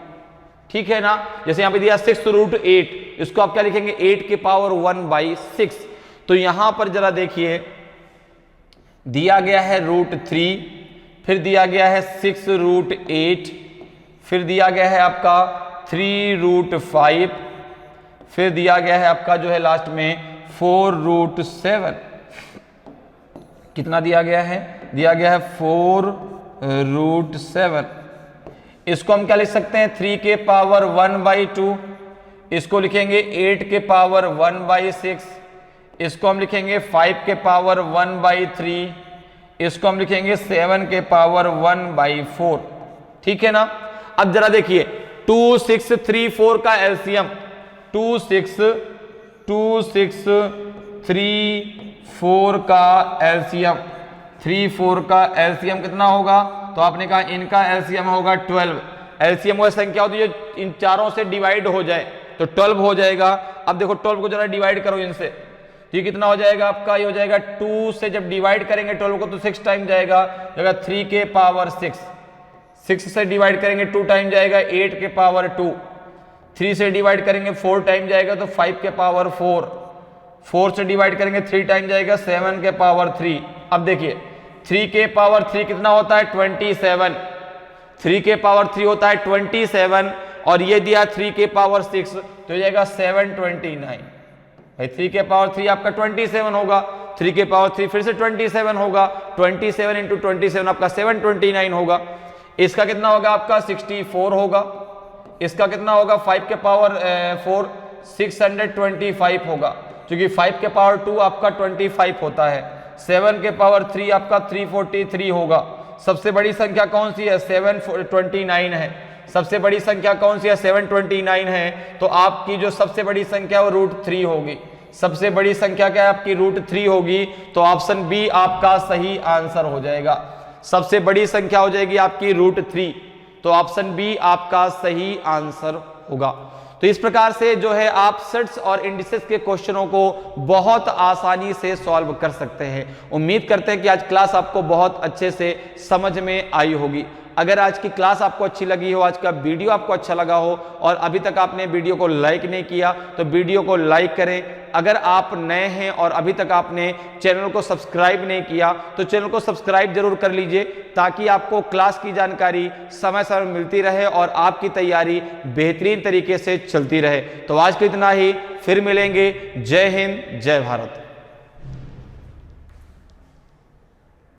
ठीक है ना। जैसे यहां पे दिया 6 √8, इसको आप क्या लिखेंगे, 8 के पावर 1/6। तो यहां पर जरा देखिए दिया गया है √3, फिर दिया गया है 6 √8, फिर दिया गया है आपका 3 √5, फिर दिया गया है आपका जो है लास्ट में 4 √7। कितना दिया गया है? दिया गया है 4 √7। इसको हम क्या लिख सकते हैं, 3 के पावर 1/2, इसको लिखेंगे 8 के पावर 1/6, इसको हम लिखेंगे 5 के पावर 1/3, इसको हम लिखेंगे 7 के पावर 1/4, ठीक है ना। अब जरा देखिए 2, 6, 3, 4 का एलसीएम, 2, 6, 3, 4 का एलसीएम, 3, 4 का एलसीएम कितना होगा? तो आपने कहा इनका एलसीएम होगा 12। एलसीएम वो संख्या होती है जो इन चारों से डिवाइड हो जाए, तो 12 हो जाएगा। अब देखो 12 को जरा डिवाइड करो इनसे, ये कितना हो जाएगा आपका? ये हो जाएगा 2 से जब डिवाइड करेंगे 12 को तो 6 टाइम जाएगा, 3 के पावर 6, 6 से डिवाइड करेंगे 2 टाइम जाएगा 8 के पावर 2, 3 से डिवाइड करेंगे 4 टाइम जाएगा तो 5 के पावर 4, 4 से डिवाइड करेंगे 3 टाइम जाएगा 7 के पावर 3। अब देखिए 3 के पावर 3 कितना होता है? 27। 3 के पावर 3 होता है 27, और ये दिया 3 के पावर 6 तो हो जाएगा 729। भाई 3 के पावर 3 आपका 27 होगा, 3 के पावर 3 फिर से 27 होगा, 27 इंटू 27 आपका 729 होगा। इसका कितना होगा आपका? 64 होगा। इसका कितना होगा? 5 के पावर 4 625 होगा, क्योंकि 5 के पावर 2 आपका 25 होता है। 7 के पावर 3 आपका 343 होगा। सबसे बड़ी संख्या कौन सी है? 729 है। सबसे बड़ी संख्या कौन सी है? 729 है। तो आपकी जो सबसे बड़ी संख्या वो √3 होगी। सबसे बड़ी संख्या क्या है आपकी? √3 होगी। तो ऑप्शन बी आपका सही आंसर हो जाएगा। सबसे बड़ी संख्या हो जाएगी आपकी √3, तो ऑप्शन बी आपका सही आंसर होगा। तो इस प्रकार से जो है आप सेट्स और इंडिसेस के क्वेश्चनों को बहुत आसानी से सॉल्व कर सकते हैं। उम्मीद करते हैं कि आज क्लास आपको बहुत अच्छे से समझ में आई होगी। अगर आज की क्लास आपको अच्छी लगी हो, आज का वीडियो आपको अच्छा लगा हो और अभी तक आपने वीडियो को लाइक नहीं किया तो वीडियो को लाइक करें। अगर आप नए हैं और अभी तक आपने चैनल को सब्सक्राइब नहीं किया तो चैनल को सब्सक्राइब जरूर कर लीजिए, ताकि आपको क्लास की जानकारी समय समय मिलती रहे और आपकी तैयारी बेहतरीन तरीके से चलती रहे। तो आज को इतना ही, फिर मिलेंगे। जय हिंद, जय भारत।